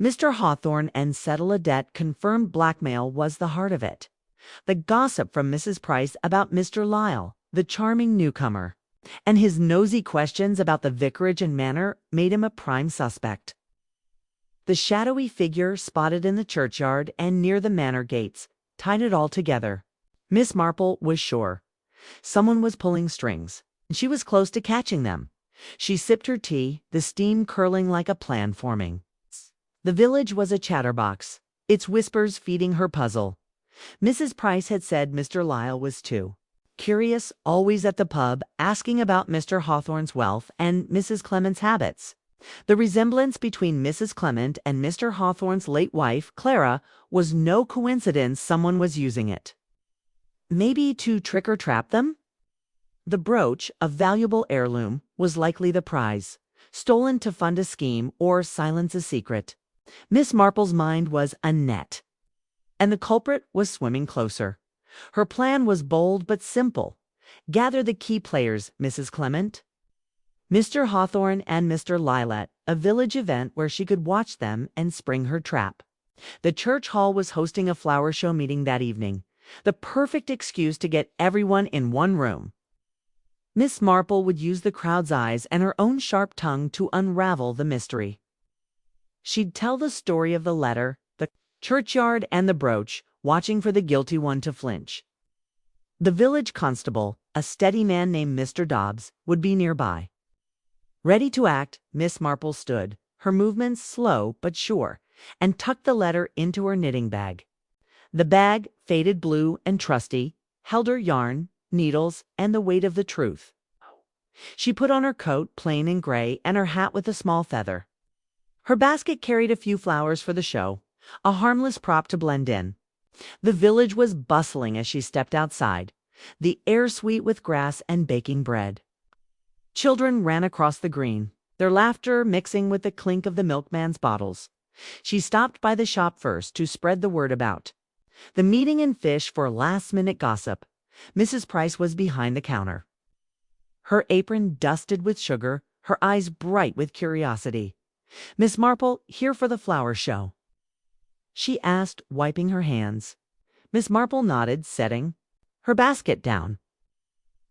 Mr. Hawthorne and settle a debt confirmed blackmail was the heart of it. The gossip from Mrs. Price about Mr. Lyle, the charming newcomer, and his nosy questions about the vicarage and manor made him a prime suspect. The shadowy figure spotted in the churchyard and near the manor gates tied it all together. Miss Marple was sure. Someone was pulling strings, and she was close to catching them. She sipped her tea, the steam curling like a plan forming. The village was a chatterbox, its whispers feeding her puzzle. Mrs. Price had said Mr. Lyle was too curious, always at the pub, asking about Mr. Hawthorne's wealth and Mrs. Clement's habits. The resemblance between Mrs. Clement and Mr. Hawthorne's late wife, Clara, was no coincidence. Someone was using it. Maybe to trick or trap them? The brooch, a valuable heirloom, was likely the prize, stolen to fund a scheme or silence a secret. Miss Marple's mind was a net, and the culprit was swimming closer. Her plan was bold but simple. Gather the key players, Mrs. Clement. Mr. Hawthorne and Mr. Lilac, a village event where she could watch them and spring her trap. The church hall was hosting a flower show meeting that evening, the perfect excuse to get everyone in one room. Miss Marple would use the crowd's eyes and her own sharp tongue to unravel the mystery. She'd tell the story of the letter, the churchyard, and the brooch, watching for the guilty one to flinch. The village constable, a steady man named Mr. Dobbs, would be nearby. Ready to act, Miss Marple stood, her movements slow but sure, and tucked the letter into her knitting bag. The bag, faded blue and trusty, held her yarn, needles, and the weight of the truth. She put on her coat, plain and gray, and her hat with a small feather. Her basket carried a few flowers for the show, a harmless prop to blend in. The village was bustling as she stepped outside, the air sweet with grass and baking bread. Children ran across the green, their laughter mixing with the clink of the milkman's bottles. She stopped by the shop first to spread the word about. The meeting and fish for last-minute gossip. Mrs. Price was behind the counter, her apron dusted with sugar, her eyes bright with curiosity. "Miss Marple, here for the flower show?" she asked, wiping her hands. Miss Marple nodded, setting her basket down.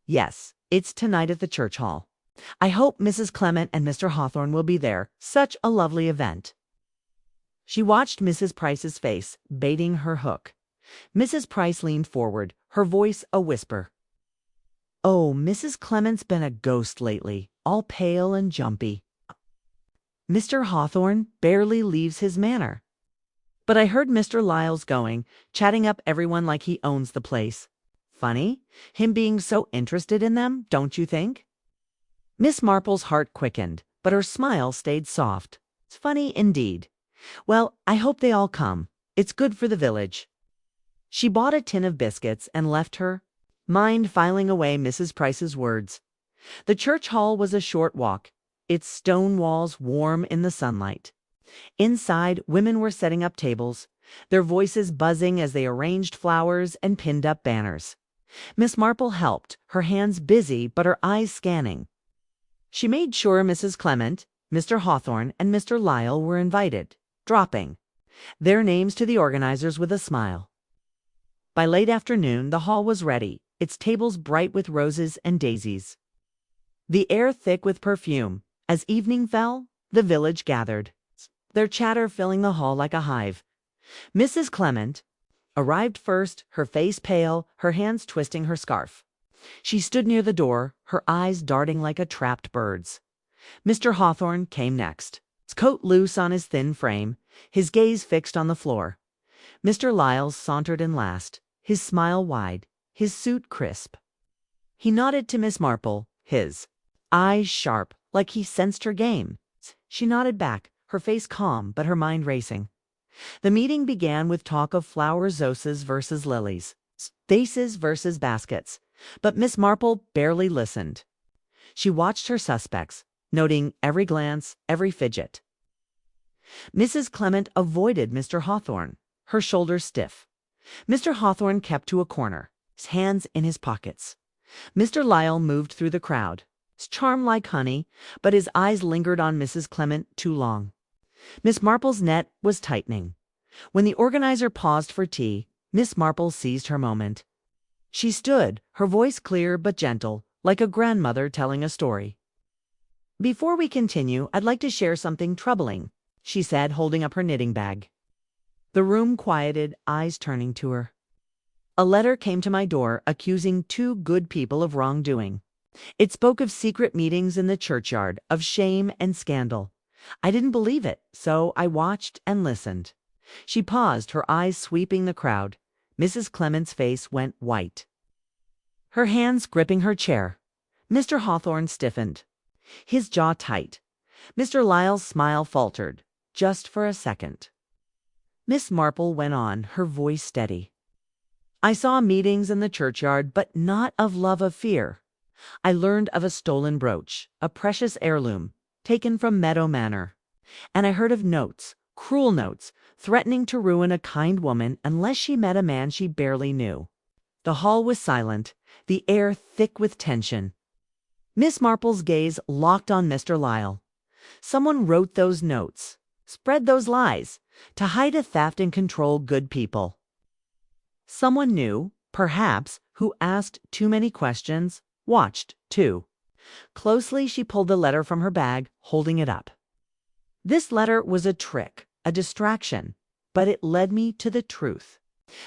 "Yes, it's tonight at the church hall. I hope Mrs. Clement and Mr. Hawthorne will be there. Such a lovely event." She watched Mrs. Price's face, baiting her hook. Mrs. Price leaned forward, her voice a whisper. "Oh, Mrs. Clement's been a ghost lately, all pale and jumpy. Mr. Hawthorne barely leaves his manor. But I heard Mr. Lyle's going, chatting up everyone like he owns the place. Funny, him being so interested in them, don't you think?" Miss Marple's heart quickened, but her smile stayed soft. "It's funny indeed. Well, I hope they all come. It's good for the village." She bought a tin of biscuits and left her mind filing away Mrs. Price's words. The church hall was a short walk, its stone walls warm in the sunlight. Inside, women were setting up tables, their voices buzzing as they arranged flowers and pinned up banners. Miss Marple helped, her hands busy but her eyes scanning. She made sure Mrs. Clement, Mr. Hawthorne, and Mr. Lyle were invited, dropping their names to the organizers with a smile. By late afternoon, the hall was ready, its tables bright with roses and daisies, the air thick with perfume. As evening fell, the village gathered, their chatter filling the hall like a hive. Mrs. Clement arrived first, her face pale, her hands twisting her scarf. She stood near the door, her eyes darting like a trapped bird's. Mr. Hawthorne came next, his coat loose on his thin frame, his gaze fixed on the floor. Mr. Lyle sauntered in last, his smile wide, his suit crisp. He nodded to Miss Marple, his eyes sharp, like he sensed her game. She nodded back, her face calm but her mind racing. The meeting began with talk of flower zoses versus lilies, vases versus baskets, but Miss Marple barely listened. She watched her suspects, noting every glance, every fidget. Mrs. Clement avoided Mr. Hawthorne, her shoulders stiff. Mr. Hawthorne kept to a corner, his hands in his pockets. Mr. Lyle moved through the crowd, his charm like honey, but his eyes lingered on Mrs. Clement too long. Miss Marple's net was tightening. When the organizer paused for tea, Miss Marple seized her moment. She stood, her voice clear but gentle, like a grandmother telling a story. "Before we continue, I'd like to share something troubling," she said, holding up her knitting bag. The room quieted, eyes turning to her. A letter came to my door accusing two good people of wrongdoing. It spoke of secret meetings in the churchyard, of shame and scandal. I didn't believe it, so I watched and listened. She paused, her eyes sweeping the crowd. Mrs. Clement's face went white, her hands gripping her chair. Mr. Hawthorne stiffened, his jaw tight. Mr. Lyle's smile faltered, just for a second. Miss Marple went on, her voice steady. I saw meetings in the churchyard, but not of love of fear. I learned of a stolen brooch, a precious heirloom, taken from Meadow Manor. And I heard of notes, cruel notes, threatening to ruin a kind woman unless she met a man she barely knew. The hall was silent, the air thick with tension. Miss Marple's gaze locked on Mr. Lyle. Someone wrote those notes, spread those lies, to hide a theft and control good people. Someone new, perhaps, who asked too many questions, watched, too. Closely she pulled the letter from her bag, holding it up. This letter was a trick, a distraction, but it led me to the truth.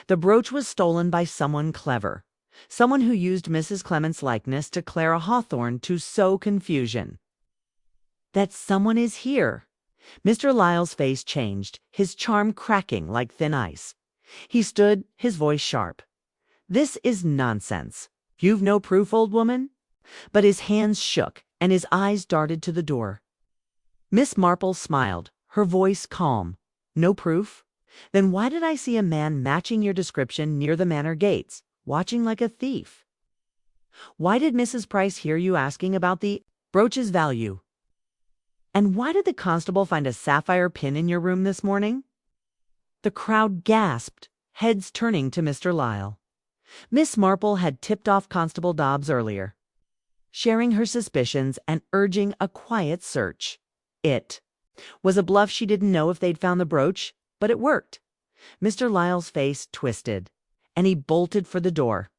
The brooch was stolen by someone clever, someone who used Mrs. Clement's likeness to Clara Hawthorne to sow confusion. That someone is here. Mr. Lyle's face changed, his charm cracking like thin ice. He stood, his voice sharp. This is nonsense. You've no proof, old woman? But his hands shook, and his eyes darted to the door. Miss Marple smiled, her voice calm. No proof? Then why did I see a man matching your description near the manor gates, watching like a thief? Why did Mrs. Price hear you asking about the brooch's value? And why did the constable find a sapphire pin in your room this morning? The crowd gasped, heads turning to Mr. Lyle. Miss Marple had tipped off Constable Dobbs earlier, sharing her suspicions and urging a quiet search. It was a bluff. She didn't know if they'd found the brooch, but it worked. Mr. Lyle's face twisted, and he bolted for the door.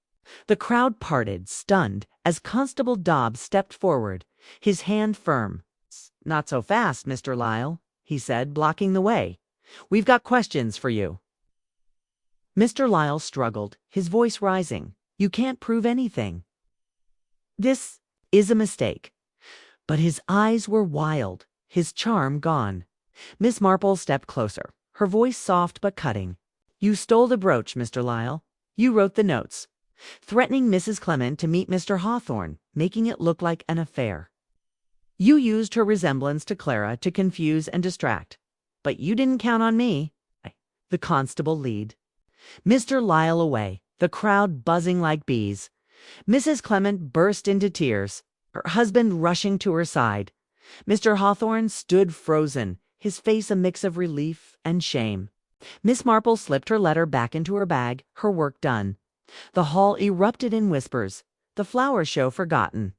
The crowd parted, stunned, as Constable Dobbs stepped forward, his hand firm. Not so fast, Mr. Lyle, he said, blocking the way. We've got questions for you. Mr. Lyle struggled, his voice rising. You can't prove anything. This is a mistake. But his eyes were wild, his charm gone. Miss Marple stepped closer, her voice soft but cutting. You stole the brooch, Mr. Lyle. You wrote the notes, threatening Mrs. Clement to meet Mr. Hawthorne, making it look like an affair. You used her resemblance to Clara to confuse and distract. But you didn't count on me. The constable lead. Mr. Lyle away, the crowd buzzing like bees. Mrs. Clement burst into tears, her husband rushing to her side. Mr. Hawthorne stood frozen, his face a mix of relief and shame. Miss Marple slipped her letter back into her bag, her work done. The hall erupted in whispers, the flower show forgotten.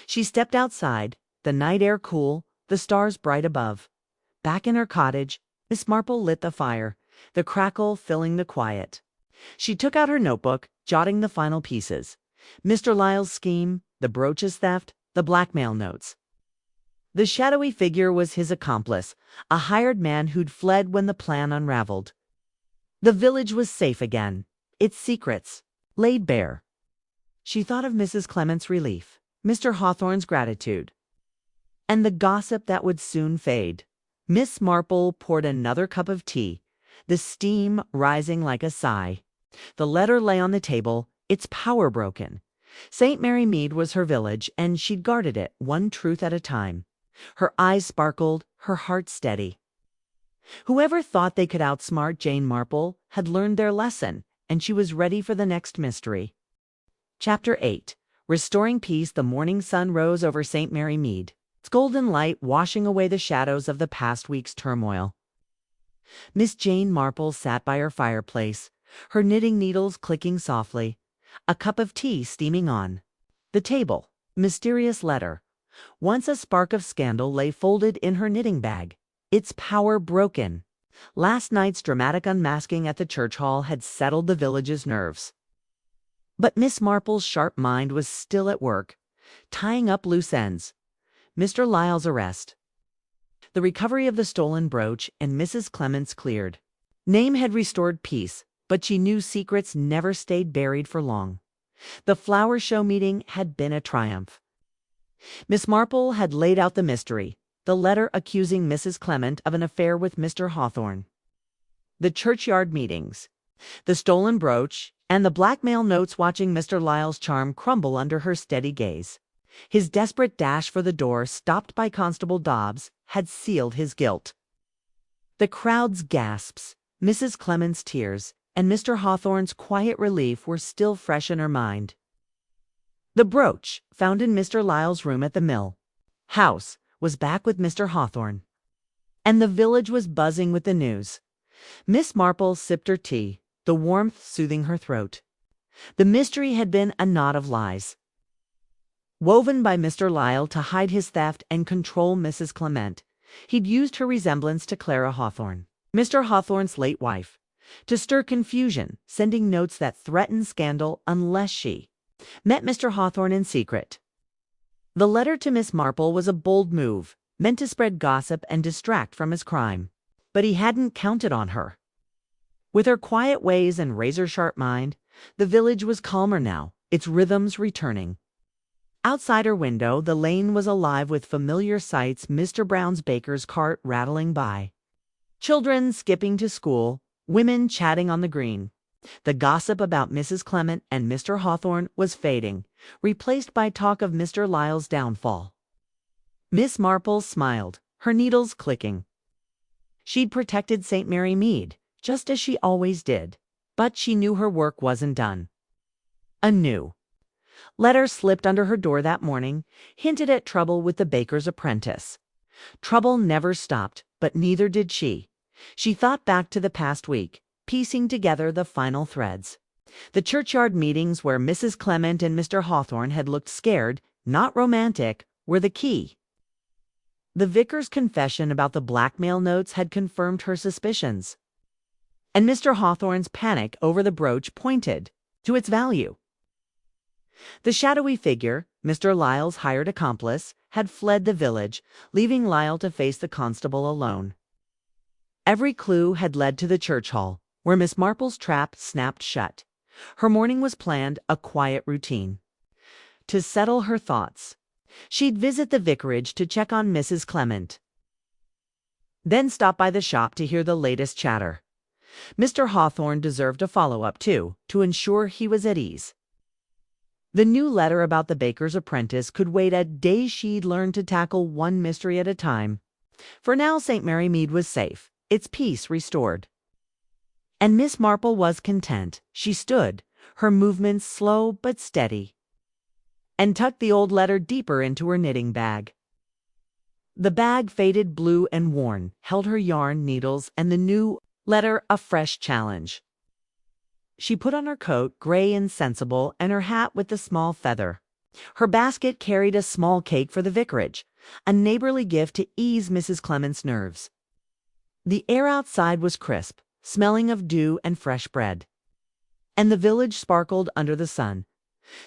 She stepped outside, the night air cool, the stars bright above. Back in her cottage, Miss Marple lit the fire, the crackle filling the quiet. She took out her notebook, jotting the final pieces. Mr. Lyle's scheme, the brooch's theft, the blackmail notes. The shadowy figure was his accomplice, a hired man who'd fled when the plan unraveled. The village was safe again, its secrets laid bare. She thought of Mrs. Clement's relief, Mr. Hawthorne's gratitude, and the gossip that would soon fade. Miss Marple poured another cup of tea, the steam rising like a sigh. The letter lay on the table, its power broken. St. Mary Mead was her village, and she'd guarded it, one truth at a time. Her eyes sparkled, her heart steady. Whoever thought they could outsmart Jane Marple had learned their lesson, and she was ready for the next mystery. Chapter 8. Restoring peace. The morning sun rose over St. Mary Mead, its golden light washing away the shadows of the past week's turmoil. Miss Jane Marple sat by her fireplace, her knitting needles clicking softly, a cup of tea steaming on. The table, mysterious letter. Once a spark of scandal lay folded in her knitting bag, its power broken. Last night's dramatic unmasking at the church hall had settled the village's nerves. But Miss Marple's sharp mind was still at work, tying up loose ends. Mr. Lyle's arrest, the recovery of the stolen brooch, and Mrs. Clements cleared. Name had restored peace, but she knew secrets never stayed buried for long. The flower show meeting had been a triumph. Miss Marple had laid out the mystery, the letter accusing Mrs. Clement of an affair with Mr. Hawthorne, the churchyard meetings, the stolen brooch, and the blackmail notes watching Mr. Lyle's charm crumble under her steady gaze. His desperate dash for the door, stopped by Constable Dobbs, had sealed his guilt. The crowd's gasps, Mrs. Clement's tears, and Mr. Hawthorne's quiet relief were still fresh in her mind. The brooch, found in Mr. Lyle's room at the mill house, was back with Mr. Hawthorne, and the village was buzzing with the news. Miss Marple sipped her tea, the warmth soothing her throat. The mystery had been a knot of lies, woven by Mr. Lyle to hide his theft and control Mrs. Clement. He'd used her resemblance to Clara Hawthorne, Mr. Hawthorne's late wife, to stir confusion, sending notes that threatened scandal unless she met Mr. Hawthorne in secret. The letter to Miss Marple was a bold move, meant to spread gossip and distract from his crime. But he hadn't counted on her. With her quiet ways and razor-sharp mind, the village was calmer now, its rhythms returning. Outside her window, the lane was alive with familiar sights: Mr. Brown's baker's cart rattling by, children skipping to school, women chatting on the green. The gossip about Mrs. Clement and Mr. Hawthorne was fading, replaced by talk of Mr. Lyle's downfall. Miss Marple smiled, her needles clicking. She'd protected St. Mary Mead, just as she always did, but she knew her work wasn't done. A new letter slipped under her door that morning, hinted at trouble with the baker's apprentice. Trouble never stopped, but neither did she. She thought back to the past week, piecing together the final threads. The churchyard meetings where Mrs. Clement and Mr. Hawthorne had looked scared, not romantic, were the key. The vicar's confession about the blackmail notes had confirmed her suspicions, and Mr. Hawthorne's panic over the brooch pointed to its value. The shadowy figure, Mr. Lyle's hired accomplice, had fled the village, leaving Lyle to face the constable alone. Every clue had led to the church hall, where Miss Marple's trap snapped shut. Her morning was planned, a quiet routine. To settle her thoughts, she'd visit the vicarage to check on Mrs. Clement, then stop by the shop to hear the latest chatter. Mr. Hawthorne deserved a follow-up, too, to ensure he was at ease. The new letter about the baker's apprentice could wait a day. She'd learned to tackle one mystery at a time. For now, St. Mary Mead was safe, its peace restored. And Miss Marple was content. She stood, her movements slow but steady, and tucked the old letter deeper into her knitting bag. The bag, faded blue and worn, held her yarn, needles, and the new letter, a fresh challenge. She put on her coat, gray and sensible, and her hat with the small feather. Her basket carried a small cake for the vicarage, a neighborly gift to ease Mrs. Clement's nerves. The air outside was crisp, smelling of dew and fresh bread, and the village sparkled under the sun.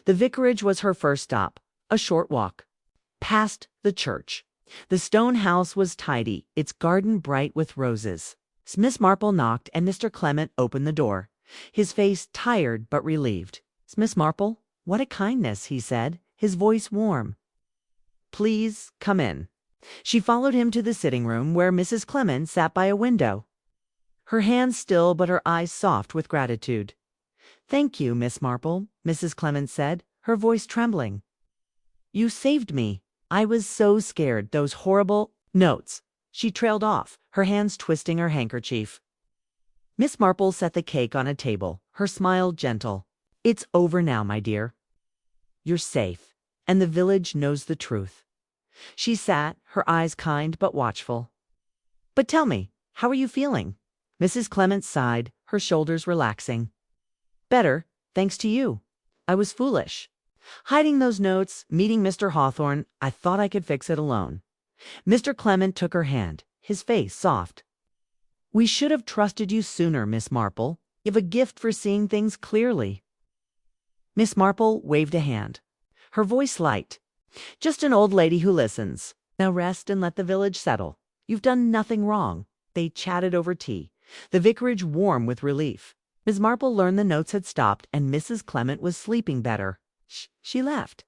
The vicarage was her first stop, a short walk past the church. The stone house was tidy, its garden bright with roses. Miss Marple knocked, and Mr. Clement opened the door, his face tired but relieved. "Miss Marple, what a kindness," he said, his voice warm. "Please come in." She followed him to the sitting room, where Mrs. Clement sat by a window, her hands still but her eyes soft with gratitude. "Thank you, Miss Marple," Mrs. Clement said, her voice trembling. "You saved me. I was so scared. Those horrible notes." She trailed off, her hands twisting her handkerchief. Miss Marple set the cake on a table, her smile gentle. "It's over now, my dear. You're safe, and the village knows the truth." She sat, her eyes kind but watchful. "But tell me, how are you feeling?" Mrs. Clement sighed, her shoulders relaxing. "Better, thanks to you. I was foolish. Hiding those notes, meeting Mr. Hawthorne, I thought I could fix it alone." Mr. Clement took her hand, his face soft. "We should have trusted you sooner, Miss Marple. You have a gift for seeing things clearly." Miss Marple waved a hand, her voice light. "Just an old lady who listens. Now rest and let the village settle. You've done nothing wrong." They chatted over tea, the vicarage warm with relief. Miss Marple learned the notes had stopped and Mrs. Clement was sleeping better. She left.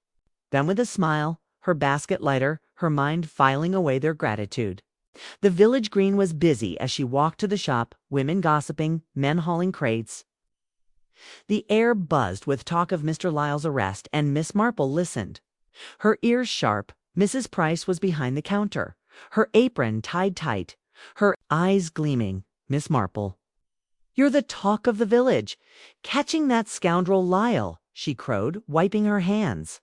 Then with a smile, her basket lighter, her mind filing away their gratitude. The village green was busy as she walked to the shop, women gossiping, men hauling crates. The air buzzed with talk of Mr. Lyle's arrest, and Miss Marple listened. Her ears sharp, Mrs. Price was behind the counter, her apron tied tight, her eyes gleaming. "Miss Marple, you're the talk of the village. Catching that scoundrel Lyle," she crowed, wiping her hands.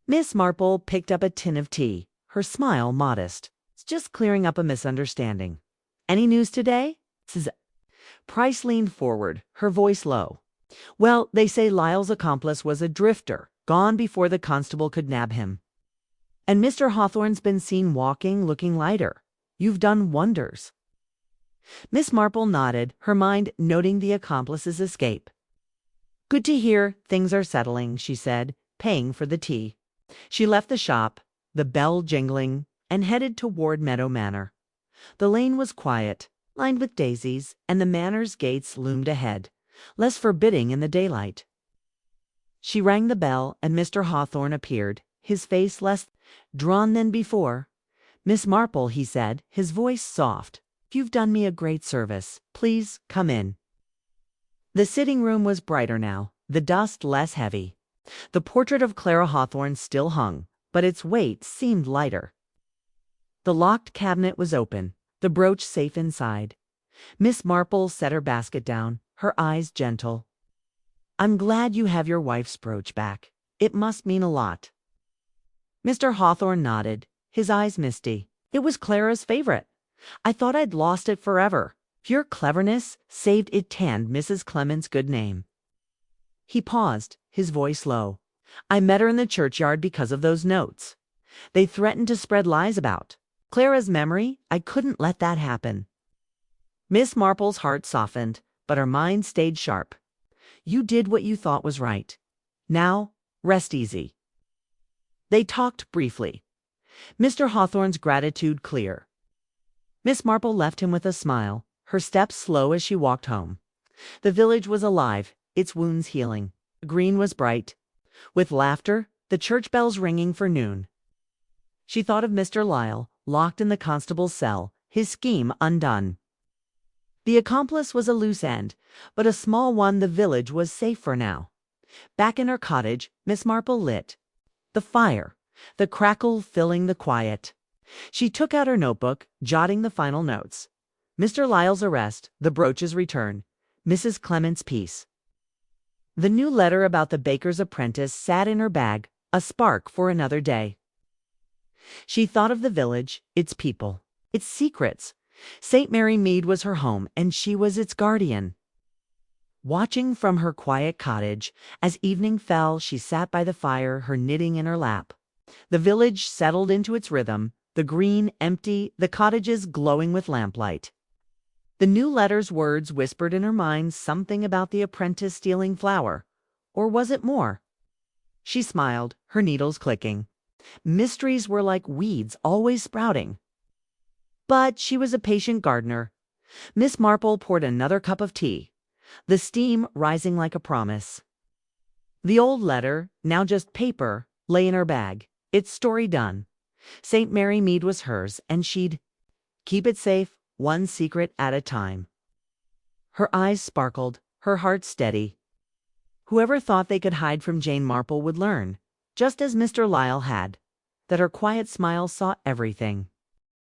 Miss Marple picked up a tin of tea, her smile modest. "It's just clearing up a misunderstanding. Any news today?" Price leaned forward, her voice low. "Well, they say Lyle's accomplice was a drifter, gone before the constable could nab him. And Mr. Hawthorne's been seen walking, looking lighter. You've done wonders." Miss Marple nodded, her mind noting the accomplice's escape. "Good to hear things are settling," she said, paying for the tea. She left the shop, the bell jingling, and headed toward Meadow Manor. The lane was quiet, lined with daisies, and the manor's gates loomed ahead, less forbidding in the daylight. She rang the bell, and Mr. Hawthorne appeared, his face less drawn than before. "Miss Marple," he said, his voice soft, "you've done me a great service. Please come in." The sitting room was brighter now, the dust less heavy. The portrait of Clara Hawthorne still hung, but its weight seemed lighter. The locked cabinet was open, the brooch safe inside. Miss Marple set her basket down, her eyes gentle. "I'm glad you have your wife's brooch back. It must mean a lot." Mr. Hawthorne nodded, his eyes misty. "It was Clara's favorite. I thought I'd lost it forever. Your cleverness saved it tanned Mrs. Clement's good name." He paused, his voice low. "I met her in the churchyard because of those notes. They threatened to spread lies about Clara's memory. I couldn't let that happen." Miss Marple's heart softened, but her mind stayed sharp. "You did what you thought was right. Now, rest easy." They talked briefly, Mr. Hawthorne's gratitude clear. Miss Marple left him with a smile, her steps slow as she walked home. The village was alive, its wounds healing. The green was bright, with laughter, the church bells ringing for noon. She thought of Mr. Lyle, locked in the constable's cell, his scheme undone. The accomplice was a loose end, but a small one. The village was safe for now. Back in her cottage, Miss Marple lit the fire, the crackle filling the quiet. She took out her notebook, jotting the final notes. Mr. Lyle's arrest, the brooch's return, Mrs. Clement's peace. The new letter about the baker's apprentice sat in her bag, a spark for another day. She thought of the village, its people, its secrets. St. Mary Mead was her home, and she was its guardian. Watching from her quiet cottage, as evening fell, she sat by the fire, her knitting in her lap. The village settled into its rhythm, the green empty, the cottages glowing with lamplight. The new letter's words whispered in her mind something about the apprentice stealing flour. Or was it more? She smiled, her needles clicking. Mysteries were like weeds, always sprouting. But she was a patient gardener. Miss Marple poured another cup of tea, the steam rising like a promise. The old letter, now just paper, lay in her bag, its story done. St. Mary Mead was hers, and she'd keep it safe, one secret at a time. Her eyes sparkled, her heart steady. Whoever thought they could hide from Jane Marple would learn, just as Mr. Lyle had, that her quiet smile saw everything.